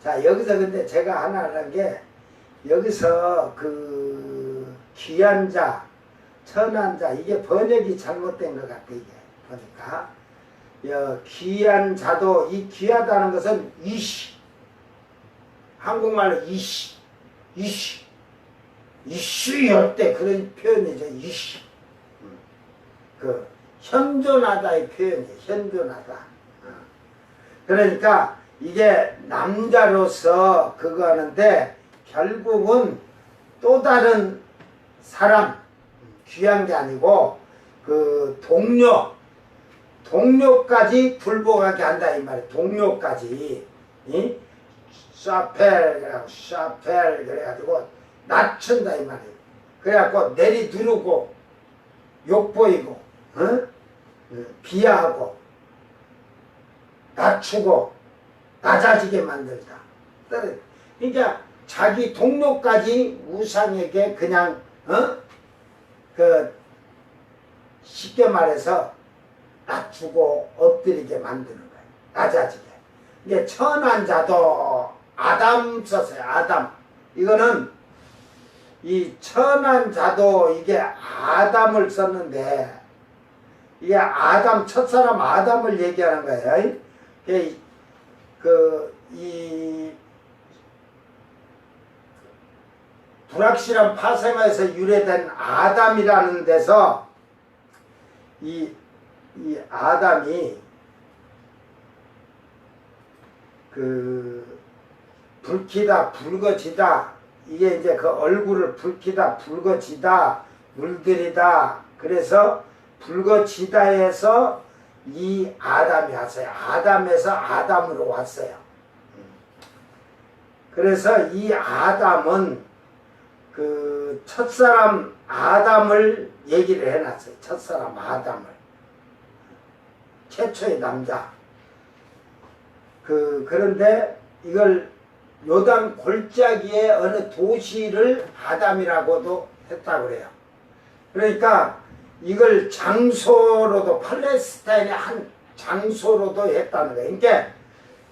자 여기서 근데 제가 하나 하는 게 여기서 그 귀한 자 천한 자 이게 번역이 잘못된 것 같아. 이게 보니까 귀한 자도 이 귀하다는 것은 이시 한국말로 이시 이슈 할 때 그런 표현이죠. 이슈. 그 현존하다의 표현이에요. 현존하다. 그러니까 이게 남자로서 그거 하는데 결국은 또 다른 사람, 귀한 게 아니고 그 동료까지 굴복하게 한다 이 말이에요. 동료까지. 이? 샤펠 그래가지고 낮춘다 이 말이에요. 그래갖고 내리 누르고 욕보이고 비하하고 낮추고 낮아지게 만들다. 그러니까 자기 동료까지 우상에게 그냥 그 쉽게 말해서 낮추고 엎드리게 만드는 거예요. 낮아지게. 이게 천한 자도 아담 썼어요. 아담. 이거는 이 천한 자도 이게 아담을 썼는데 이게 아담 첫사람 아담을 얘기하는 거예요. 이 불확실한 파생에서 유래된 아담이라는 데서 이 아담이 그 불키다 붉어지다 이게 이제 그 얼굴을 불키다 붉어지다 물들이다 그래서 붉어지다에서 이 아담이 왔어요. 아담에서 아담으로 왔어요. 그래서 이 아담은 그 첫사람 아담을 얘기를 해놨어요. 첫사람 아담을. 최초의 남자. 그런데 이걸 요단 골짜기의 어느 도시를 아담이라고도 했다고 그래요. 그러니까 이걸 장소로도 팔레스타인의 한 장소로도 했다는 거예요. 그러니까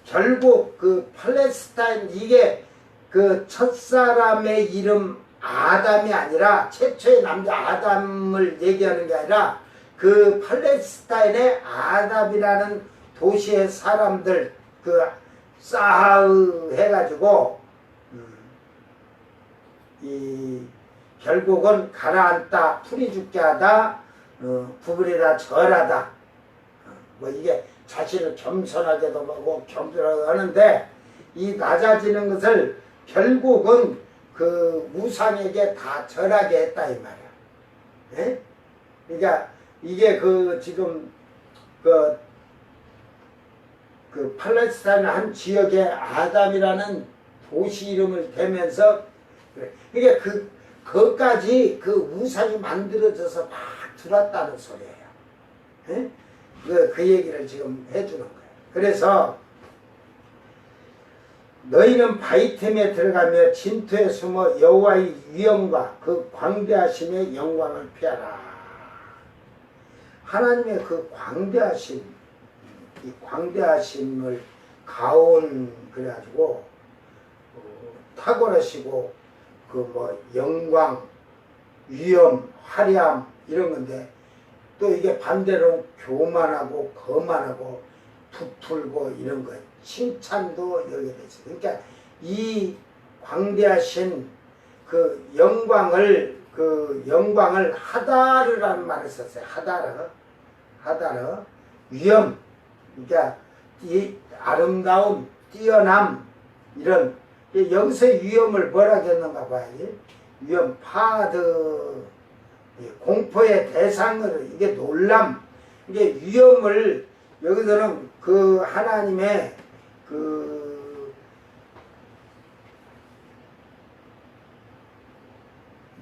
결국 그 팔레스타인 이게 그 첫사람의 이름 아담이 아니라 최초의 남자 아담을 얘기하는 게 아니라 그 팔레스타인의 아담이라는 도시의 사람들 그 싸우 해가지고 이 결국은 가라앉다 풀이 죽게 하다 구부리다 절하다 뭐 이게 자신을 겸손하게도 하고 겸손하게 하는데 이 낮아지는 것을 결국은 그 우상에게 다 절하게 했다 이 말이야. 예? 그러니까 이게 그 지금 그 팔레스타인 한 지역에 아담이라는 도시 이름을 대면서 그래. 그러니까 그까지 그 우상이 만들어져서 막 들었다는 소리예요. 예? 그 얘기를 지금 해주는 거예요. 그래서 너희는 바위 틈에 들어가며 진토에 숨어 여호와의 위엄과 그 광대하심의 영광을 피하라. 하나님의 그 광대하심, 이 광대하심을 가온 그래가지고 탁월하시고 그 뭐 영광, 위엄, 화려함 이런 건데 또 이게 반대로 교만하고 거만하고 부풀고 이런 거 칭찬도 여기에 있어요. 그러니까 이 광대하신 그 영광을 하다르라는 말을 썼어요. 하다르 위엄 그러니까 이 아름다움 뛰어남 이런 여기서 위엄을 뭐라 했는가 봐요. 위엄 파드 공포의 대상으로 이게 놀람 이게 위엄을 여기서는 그 하나님의 그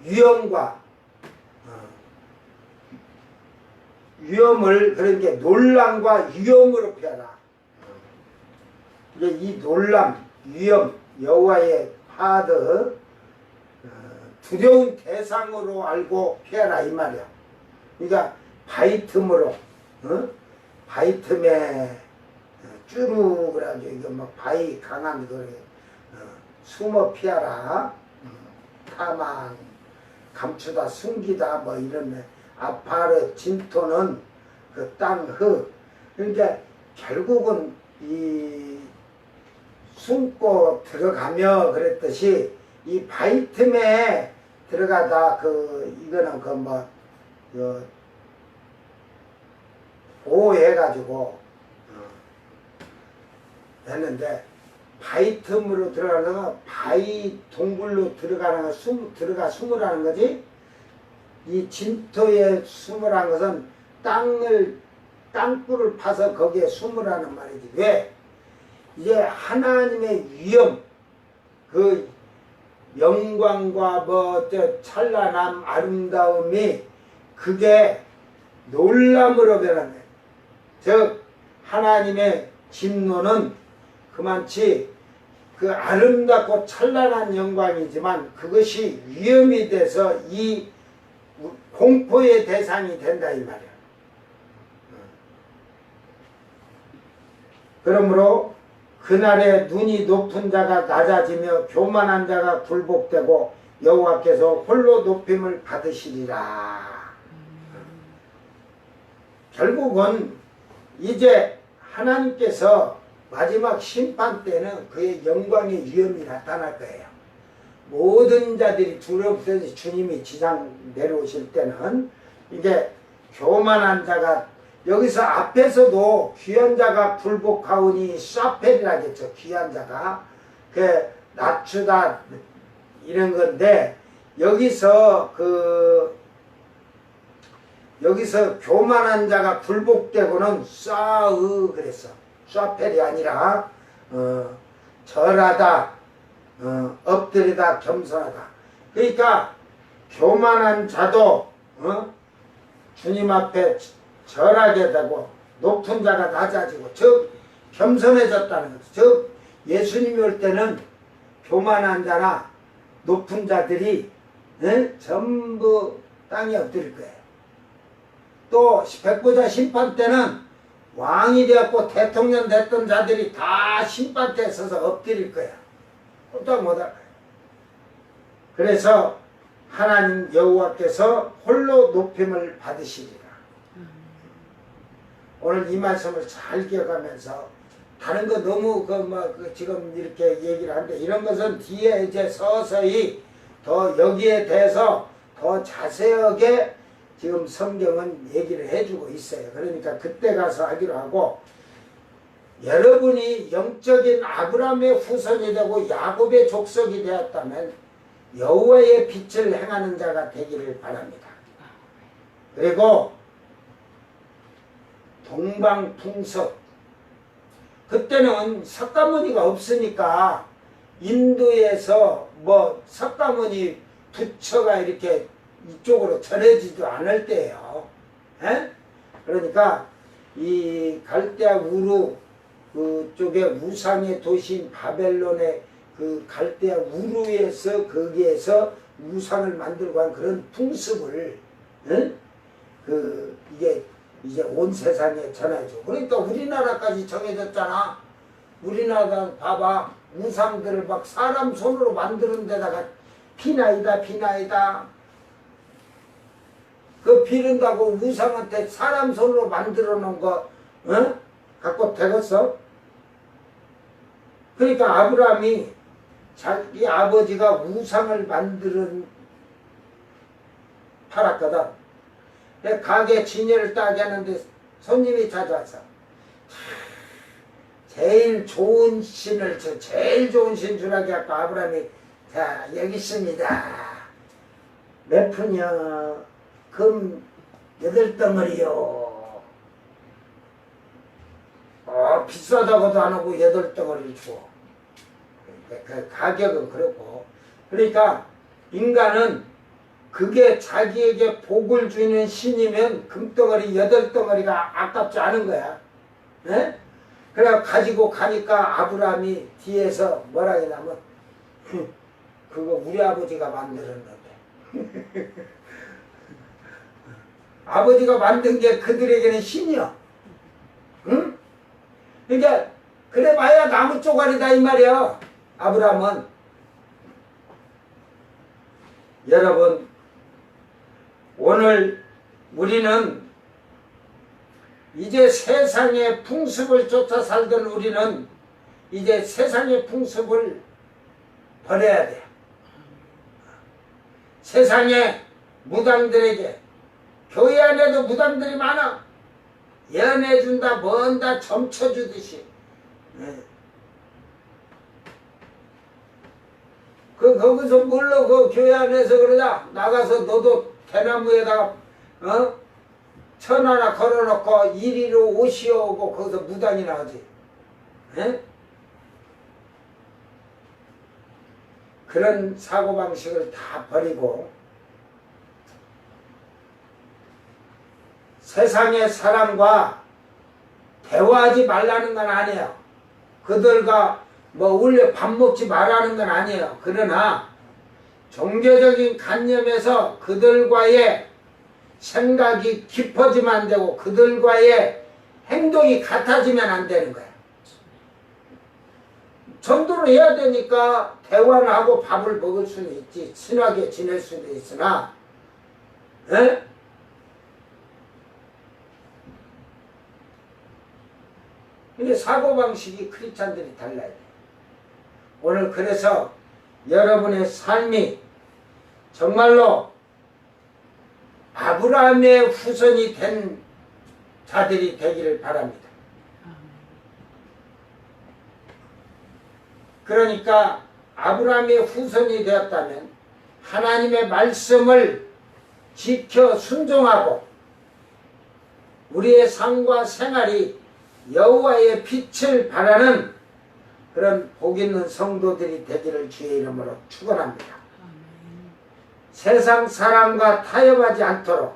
위엄과 위엄을 그러니까 놀람과 위엄으로 표현하라. 이제 이 놀람, 위엄, 여호와의 파드 두려운 대상으로 알고 피하라 이 말이야. 그러니까 바위 틈으로 바위 틈에 쭈루 그래가지고 이거 막 바위 강한 거래 숨어 피하라. 타만 감추다 숨기다 뭐 이런 아파르 진토는 그 땅흙 그러니까 결국은 이 숨고 들어가며 그랬듯이 이 바위 틈에 들어가다 이거는 보호해가지고 했는데 바위 틈으로 들어가는 거 바위 동굴로 들어가는 거 숨으라는 거지. 이 진토에 숨으라는 것은 땅굴을 파서 거기에 숨으라는 말이지. 왜? 이제 하나님의 위엄, 그 영광과 찬란함, 아름다움이 그게 놀람으로 변하네. 즉 하나님의 진노는 그만치 그 아름답고 찬란한 영광이지만 그것이 위험이 돼서 이 공포의 대상이 된다 이 말이야. 그러므로 그날에 눈이 높은 자가 낮아지며 교만한 자가 굴복되고 여호와께서 홀로 높임을 받으시리라. 결국은 이제 하나님께서 마지막 심판 때는 그의 영광의 위엄이 나타날 거예요. 모든 자들이 두렵듯이 주님이 지상 내려오실 때는 이게 교만한 자가 여기서 앞에서도 귀한 자가 굴복하오니 샤펠이라겠죠. 귀한 자가 낮추다 이런 건데 여기서 교만한 자가 굴복되고는 그랬어. 샤펠이 아니라 절하다, 엎드리다, 겸손하다. 그러니까 교만한 자도 주님 앞에 절하게 되고 높은 자가 낮아지고 즉 겸손해졌다는 거죠. 즉 예수님이 올 때는 교만한 자나 높은 자들이 전부 땅에 엎드릴 거예요. 또 백보자 심판 때는 왕이 되었고 대통령 됐던 자들이 다 심판대에 서서 엎드릴 거야. 꼼짝 못할 거야. 그래서 하나님 여호와께서 홀로 높임을 받으시리라. 오늘 이 말씀을 잘 기억하면서 다른 거 너무 지금 이렇게 얘기를 하는데 이런 것은 뒤에 이제 서서히 더 여기에 대해서 더 자세하게 지금 성경은 얘기를 해주고 있어요. 그러니까 그때 가서 하기로 하고 여러분이 영적인 아브라함의 후손이 되고 야곱의 족속이 되었다면 여호와의 빛을 행하는 자가 되기를 바랍니다. 그리고 동방풍석 그때는 석가모니가 없으니까 인도에서 석가모니 부처가 이렇게 이쪽으로 전해지도 않을 때예요. 에? 그러니까 이 갈대아 우루 그쪽에 우상의 도시인 바벨론의 그 갈대아 우루에서 거기에서 우상을 만들고 한 그런 풍습을 이게 이제 온 세상에 전해줘. 그러니까 우리나라까지 정해졌잖아. 우리나라 봐봐 우상들을 막 사람 손으로 만드는 데다가 비나이다. 그 비른다고 우상한테 사람 손으로 만들어 놓은 거 갖고 되겠어? 그러니까 아브라함이 자기 아버지가 우상을 팔았거든. 가게 진열을 따게 하는데 손님이 찾아와서 제일 좋은 신을 제일 좋은 신 주라고 하고 아브라함이 자 여기 있습니다. 몇 푼이요? 금 8덩어리요. 비싸다고도 안 하고 8덩어리를 줘. 그 가격은 그렇고. 그러니까 인간은 그게 자기에게 복을 주는 신이면 금덩어리 8덩어리가 아깝지 않은 거야. 네? 그래 가지고 가니까 아브라함이 뒤에서 뭐라 했냐면 그거 우리 아버지가 만들었는데 아버지가 만든 게 그들에게는 신이야. 응? 그러니까 그래 봐야 나무 쪼가리다 이 말이야. 아브라함은. 여러분 오늘 우리는 이제 세상의 풍습을 쫓아 살던 우리는 이제 세상의 풍습을 버려야 돼. 세상에 무당들에게 교회 안에도 무당들이 많아. 연해준다 뭔다 점쳐주듯이. 거기서 뭘로 그 교회 안에서 그러냐. 나가서 너도 대나무에다가 천 하나 걸어놓고 이리로 오시오고 거기서 무당이나 하지. 그런 사고방식을 다 버리고 세상의 사람과 대화하지 말라는 건 아니에요. 그들과 울려 밥 먹지 말라는 건 아니에요. 그러나 종교적인 관념에서 그들과의 생각이 깊어지면 안 되고 그들과의 행동이 같아지면 안 되는 거예요. 전도를 해야 되니까 대화를 하고 밥을 먹을 수는 있지. 친하게 지낼 수도 있으나 이게 사고방식이 크리스찬들이 달라요. 오늘 그래서 여러분의 삶이 정말로 아브라함의 후손이 된 자들이 되기를 바랍니다. 그러니까 아브라함의 후손이 되었다면 하나님의 말씀을 지켜 순종하고 우리의 삶과 생활이 여호와의 빛을 바라는 그런 복 있는 성도들이 되기를 주의 이름으로 축원합니다. 세상 사람과 타협하지 않도록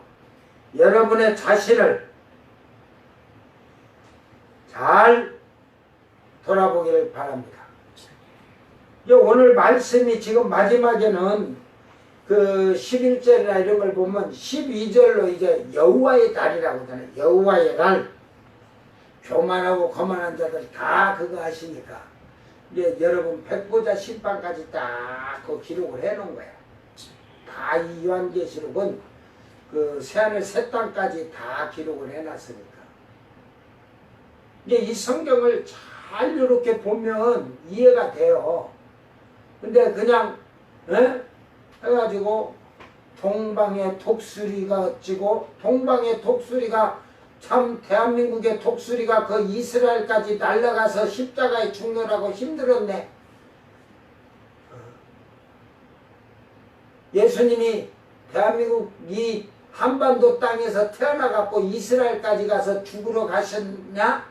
여러분의 자신을 잘 돌아보기를 바랍니다. 오늘 말씀이 지금 마지막에는 그 11절이나 이런 걸 보면 12절로 이제 여호와의 달이라고 하잖아요. 여호와의 달. 교만하고 거만한 자들 다 그거 하시니까 이제 여러분 백보자 심판까지 딱 그 기록을 해놓은 거야. 다 이 요한계시록은 그 새하늘 새 땅까지 다 기록을 해놨으니까 이제 이 성경을 잘 이렇게 보면 이해가 돼요. 근데 그냥 해가지고 동방의 독수리가 어찌고 동방의 독수리가 참 대한민국의 독수리가 그 이스라엘까지 날아가서 십자가에 죽느라고 힘들었네. 예수님이 대한민국 이 한반도 땅에서 태어나갖고 이스라엘까지 가서 죽으러 가셨냐?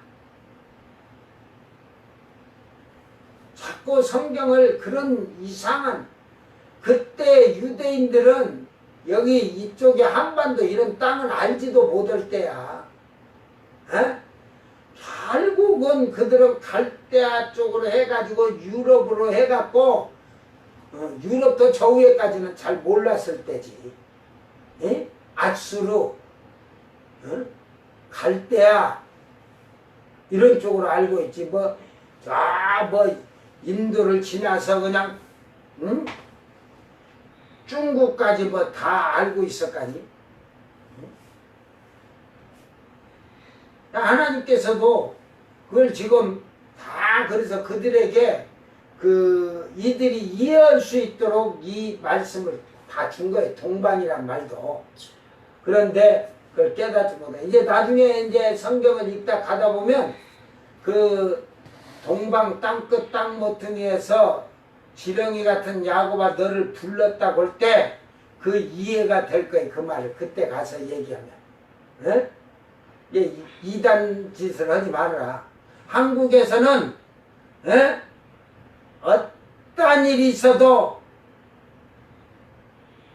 자꾸 성경을 그런 이상한 그때 유대인들은 여기 이쪽에 한반도 이런 땅은 알지도 못할 때야. 결국은 그들은 갈대아 쪽으로 해가지고 유럽으로 해갖고 유럽도 저 위에까지는 잘 몰랐을 때지. 아수르, 갈대아 이런 쪽으로 알고 있지. 인도를 지나서 그냥 중국까지 다 알고 있었까지. 하나님께서도 그걸 지금 다 그래서 그들에게 이들이 이해할 수 있도록 이 말씀을 다 준 거예요. 동방이란 말도. 그런데 그걸 깨닫지 못해. 이제 나중에 이제 성경을 읽다 가다 보면 그 동방 땅끝 땅모퉁이에서 지렁이 같은 야곱아 너를 불렀다고 할 때 그 이해가 될 거예요. 그 말을 그때 가서 얘기하면. 이단 짓을 하지 말아라. 한국에서는 어떠한 일이 있어도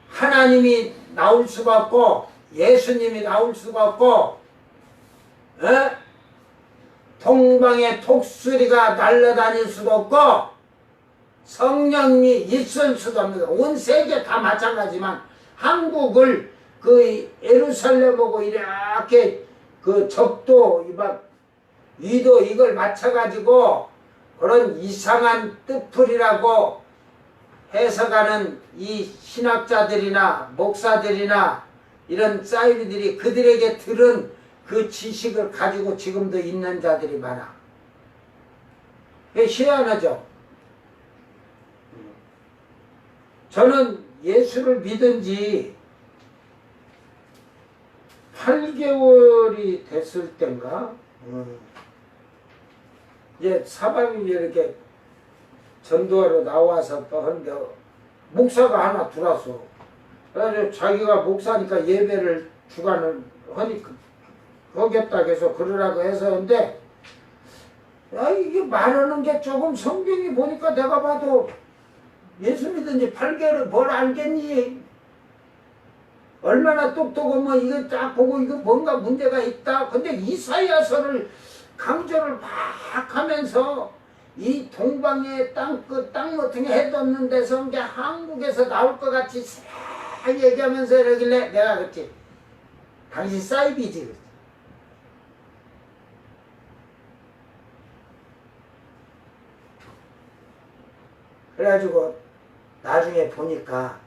하나님이 나올 수가 없고 예수님이 나올 수가 없고 동방의 독수리가 날아다닐 수도 없고 성령이 있을 수도 없는 거예요. 온 세계 다 마찬가지지만 한국을 그 예루살렘하고 이렇게 그 적도 위도 이걸 맞춰가지고 그런 이상한 뜻풀이라고 해석하는 이 신학자들이나 목사들이나 이런 사이비들이 그들에게 들은 그 지식을 가지고 지금도 있는 자들이 많아. 그게 희한하죠. 저는 예수를 믿은 지 8개월이 됐을 땐가 이제 사방이 이렇게 전도하러 나와서 또 하는데 목사가 하나 들어왔어. 그래서 자기가 목사니까 예배를 주관을 하겠다 해서 그러라고 해서 근데 야 이게 말하는 게 조금 성경이 보니까 내가 봐도 예수 믿은 지 8개월을 뭘 알겠니? 얼마나 똑똑하면 이거 딱 보고 이거 뭔가 문제가 있다. 근데 이사야서를 강조를 막 하면서 이 동방의 땅 같은 게 해뒀는 데서 이게 한국에서 나올 것 같이 싹 얘기하면서 이러길래 내가 그랬지. 당신 사이비지. 그랬지. 그래가지고 나중에 보니까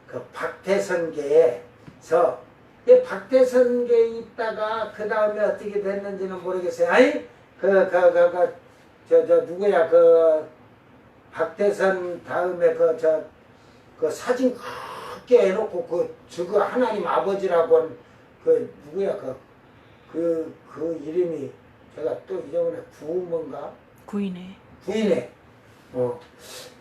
그 박태선계에서 박태선계에 있다가 그 다음에 어떻게 됐는지는 모르겠어요. 아니 저 누구야 그 박태선 다음에 그 사진 크게 해놓고 저거 하나님 아버지라고 그 누구야 그 이름이 제가 또 잊어버려 구은뭔가 구인회.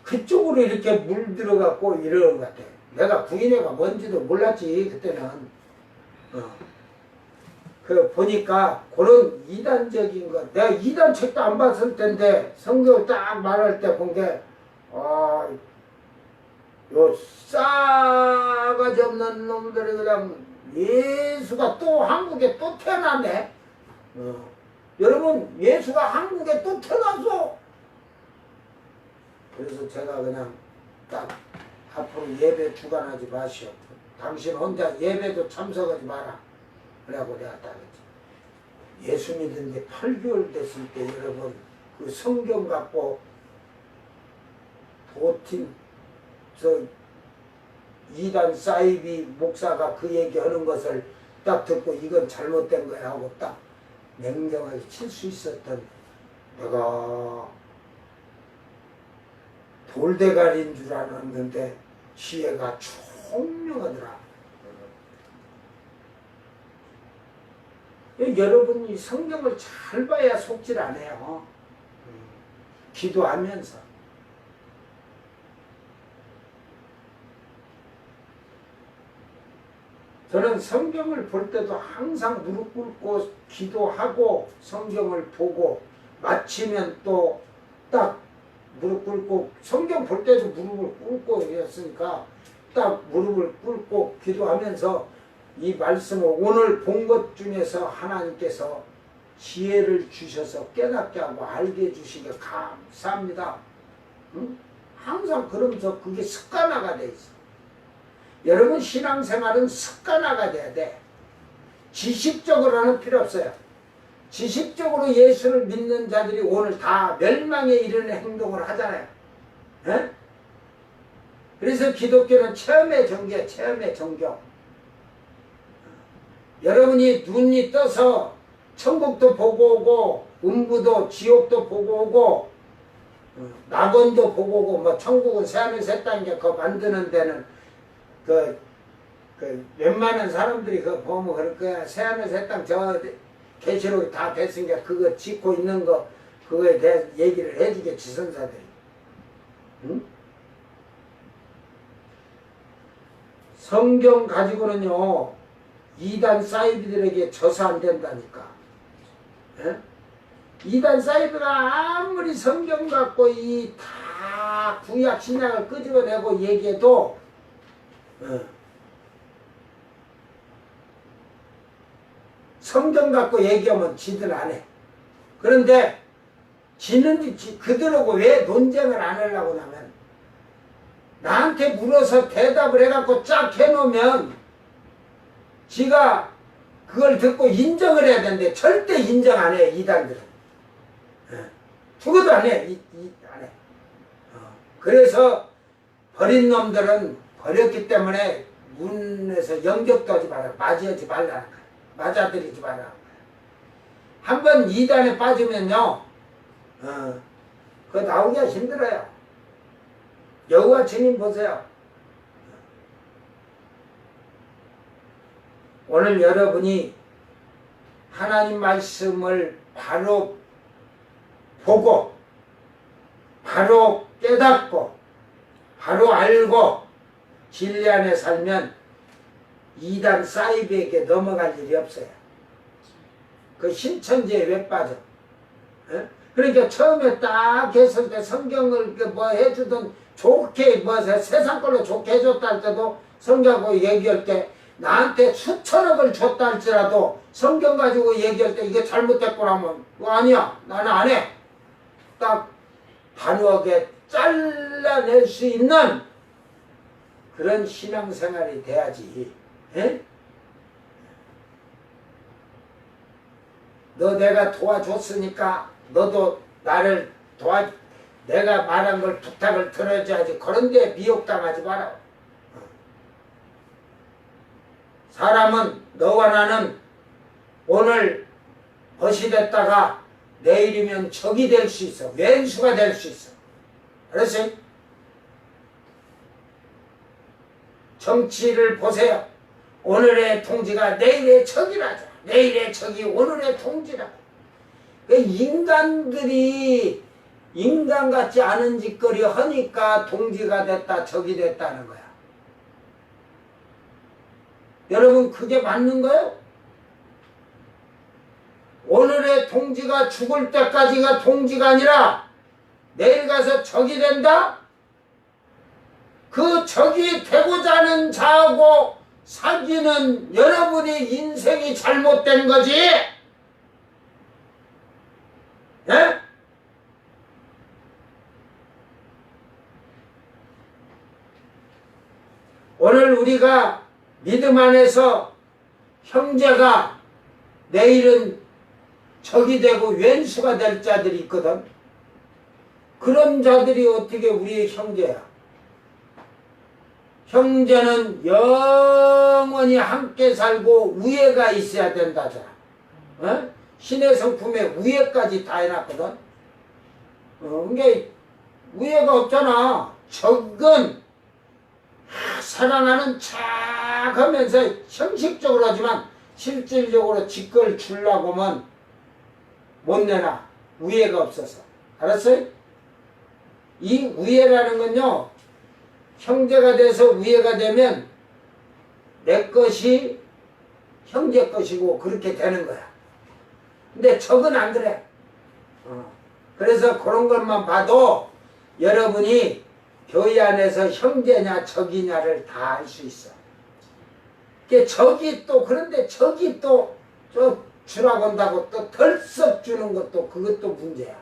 그쪽으로 이렇게 물들어갖고 이러는 것 같아. 내가 구인회가 뭔지도 몰랐지 그때는. 그 보니까 그런 이단적인 거 내가 이단 책도 안 봤을 텐데 성경을 딱 말할 때 본 게 요 싸가지 없는 놈들이 그냥 예수가 또 한국에 또 태어났네. 여러분 예수가 한국에 또 태어났어. 그래서 제가 그냥 딱 앞으로 예배 주관하지 마시오. 당신 혼자 예배도 참석하지 마라. 그래갖고 내가 딱 했지. 예수 믿은 지 8개월 됐을 때 여러분 그 성경 갖고 도팀 이단 사이비 목사가 그 얘기하는 것을 딱 듣고 이건 잘못된 거야 하고 딱 냉정하게 칠 수 있었던 내가 돌대가리인 줄 알았는데 지혜가 총명하더라. 여러분이 성경을 잘 봐야 속질 안 해요. 기도하면서. 저는 성경을 볼 때도 항상 무릎 꿇고 기도하고 성경을 보고 마치면 또 딱 무릎 꿇고 성경 볼 때도 무릎을 꿇고 했으니까 딱 무릎을 꿇고 기도하면서 이 말씀을 오늘 본 것 중에서 하나님께서 지혜를 주셔서 깨닫게 하고 알게 해주시게 감사합니다. 응? 항상 그러면서 그게 습관화가 돼 있어. 여러분 신앙생활은 습관화가 돼야 돼. 지식적으로는 필요 없어요. 지식적으로 예수를 믿는 자들이 오늘 다 멸망에 이르는 행동을 하잖아요. 에? 그래서 기독교는 체험의 종교야. 체험의 종교. 여러분이 눈이 떠서 천국도 보고 오고 음부도 지옥도 보고 오고 낙원도 보고 오고 뭐 천국은 새하늘 새 땅에 그 만드는 데는 그 웬만한 사람들이 그거 보면 그럴 거야. 새하늘 새 땅 저 계시록이 다 됐으니까 그거 짓고 있는 거 그거에 대해 얘기를 해주게 지선사들이. 응? 성경 가지고는요 이단 사이비들에게 져서 안 된다니까. 에? 이단 사이비가 아무리 성경 갖고 이 다 구약 신약을 끄집어내고 얘기해도 성경 갖고 얘기하면 지들 안 해. 그런데 지는지 그들하고 왜 논쟁을 안 하려고 하면 나한테 물어서 대답을 해갖고 쫙 해놓으면 지가 그걸 듣고 인정을 해야 되는데 절대 인정 안 해. 이단들은 죽어도 안 해. 안 해. 그래서 버린 놈들은 버렸기 때문에 문에서 영접도 하지 말라. 맞이하지 말라는 거야. 맞아들이지 말라는 거야. 한번 이단에 빠지면요 그거 나오기가 힘들어요. 여호와 주님 보세요. 오늘 여러분이 하나님 말씀을 바로 보고 바로 깨닫고 바로 알고 진리 안에 살면 이단 사이비에게 넘어갈 일이 없어요. 그 신천지에 왜 빠져? 에? 그러니까 처음에 딱 했을 때 성경을 뭐 해주던 좋게 뭐 세상 걸로 좋게 해줬다 할 때도 성경하고 얘기할 때 나한테 수천억을 줬다 할지라도 성경 가지고 얘기할 때 이게 잘못됐구나 하면 아니야 나는 안 해. 딱 단호하게 잘라낼 수 있는 그런 신앙생활이 돼야지. 에? 너 내가 도와줬으니까 너도 나를 내가 말한 걸 부탁을 들어줘야지. 그런데 미혹당하지 마라. 사람은 너와 나는 오늘 벗이 됐다가 내일이면 적이 될 수 있어. 왼수가 될 수 있어. 알았어요? 정치를 보세요. 오늘의 통지가 내일의 적이라자. 내일의 적이 오늘의 통지라. 인간들이 인간 같지 않은 짓거리 하니까 동지가 됐다 적이 됐다는 거야. 여러분 그게 맞는 거예요? 오늘의 동지가 죽을 때까지가 동지가 아니라 내일 가서 적이 된다? 그 적이 되고자 하는 자하고 사귀는 여러분의 인생이 잘못된 거지? 예? 오늘 우리가 믿음 안에서 형제가 내일은 적이 되고 왼수가 될 자들이 있거든. 그런 자들이 어떻게 우리의 형제야? 형제는 영원히 함께 살고 우애가 있어야 된다잖아. 어? 신의 성품에 우애까지 다 해놨거든. 이게 우애가 없잖아. 적은 사랑하는 척 하면서 형식적으로 하지만 실질적으로 직걸 주려고 하면 못 내놔. 우애가 없어서. 알았어요? 이 우애라는 건요, 형제가 돼서 우애가 되면 내 것이 형제 것이고 그렇게 되는 거야. 근데 적은 안 그래. 그래서 그런 것만 봐도 여러분이 교회 안에서 형제냐 적이냐를 다 알 수 있어. 적이 또 그런데 적이 또 주라고 한다고 또 덜썩 주는 것도 그것도 문제야.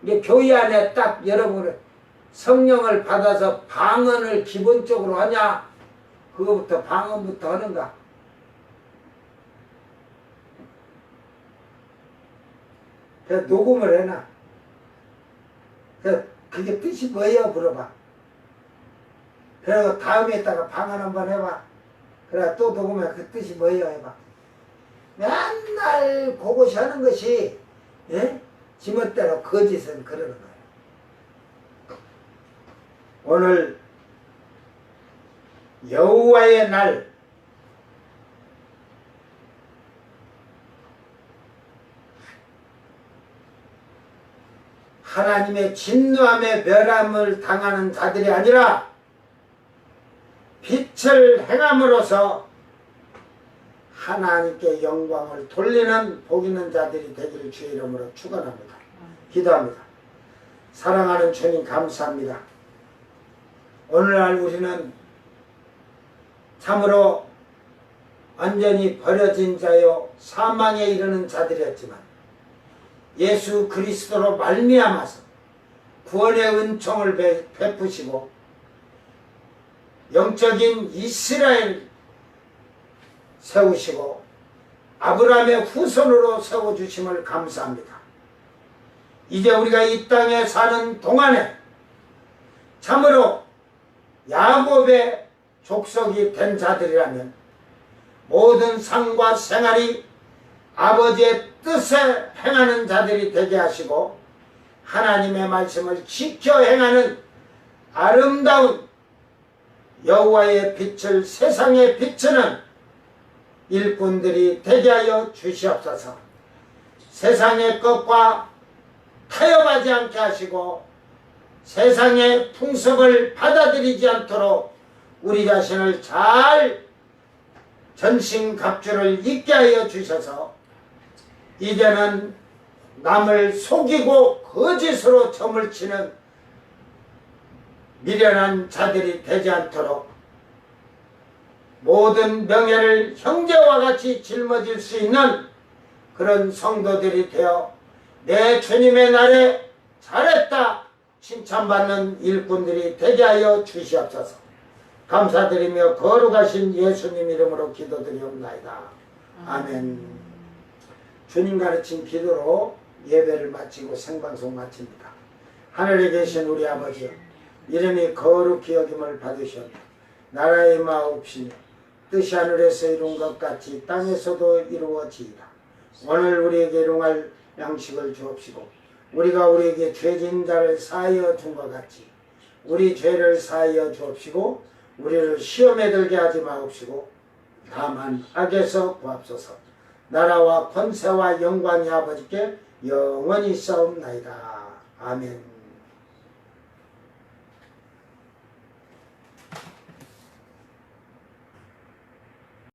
이게 교회 안에 딱 여러분을 성령을 받아서 방언을 기본적으로 하냐? 그거부터 방언부터 하는가? 그래서 녹음을 해놔. 그게 뜻이 뭐예요? 물어봐. 그리고 다음에 있다가 방언 한번 해봐. 그래 또 녹음해. 그 뜻이 뭐예요? 해봐. 맨날 그것이 하는 것이 지멋대로 거짓은 그러는 거예요. 오늘 여호와의 날 하나님의 진노함에 멸함을 당하는 자들이 아니라 빛을 행함으로써 하나님께 영광을 돌리는 복 있는 자들이 되기를 주의 이름으로 축원합니다. 기도합니다. 사랑하는 주님 감사합니다. 오늘날 우리는 참으로 완전히 버려진 자요 사망에 이르는 자들이었지만 예수 그리스도로 말미암아서 구원의 은총을 베푸시고 영적인 이스라엘 세우시고 아브라함의 후손으로 세워주심을 감사합니다. 이제 우리가 이 땅에 사는 동안에 참으로 야곱의 족속이 된 자들이라면 모든 삶과 생활이 아버지의 뜻에 행하는 자들이 되게 하시고 하나님의 말씀을 지켜 행하는 아름다운 여호와의 빛을 세상에 비추는 일꾼들이 되게 하여 주시옵소서. 세상의 것과 타협하지 않게 하시고 세상의 풍습을 받아들이지 않도록 우리 자신을 잘 전신갑주를 잊게 하여 주셔서 이제는 남을 속이고 거짓으로 점을 치는 미련한 자들이 되지 않도록 모든 명예를 형제와 같이 짊어질 수 있는 그런 성도들이 되어 내 주님의 날에 잘했다 칭찬받는 일꾼들이 되게 하여 주시옵소서. 감사드리며 거룩하신 예수님 이름으로 기도드리옵나이다. 아멘. 주님 가르친 기도로 예배를 마치고 생방송 마칩니다. 하늘에 계신 우리 아버지여, 이름이 거룩히 여김을 받으셨네. 나라의 마옵시며 뜻이 하늘에서 이룬 것 같이 땅에서도 이루어지이다. 오늘 우리에게 일용할 양식을 주옵시고 우리가 우리에게 죄진 자를 사하여 준 것 같이 우리 죄를 사하여 주옵시고 우리를 시험에 들게 하지 마옵시고 다만 악에서 구합소서. 나라와 권세와 영광이 아버지께 영원히 싸움나이다. 아멘.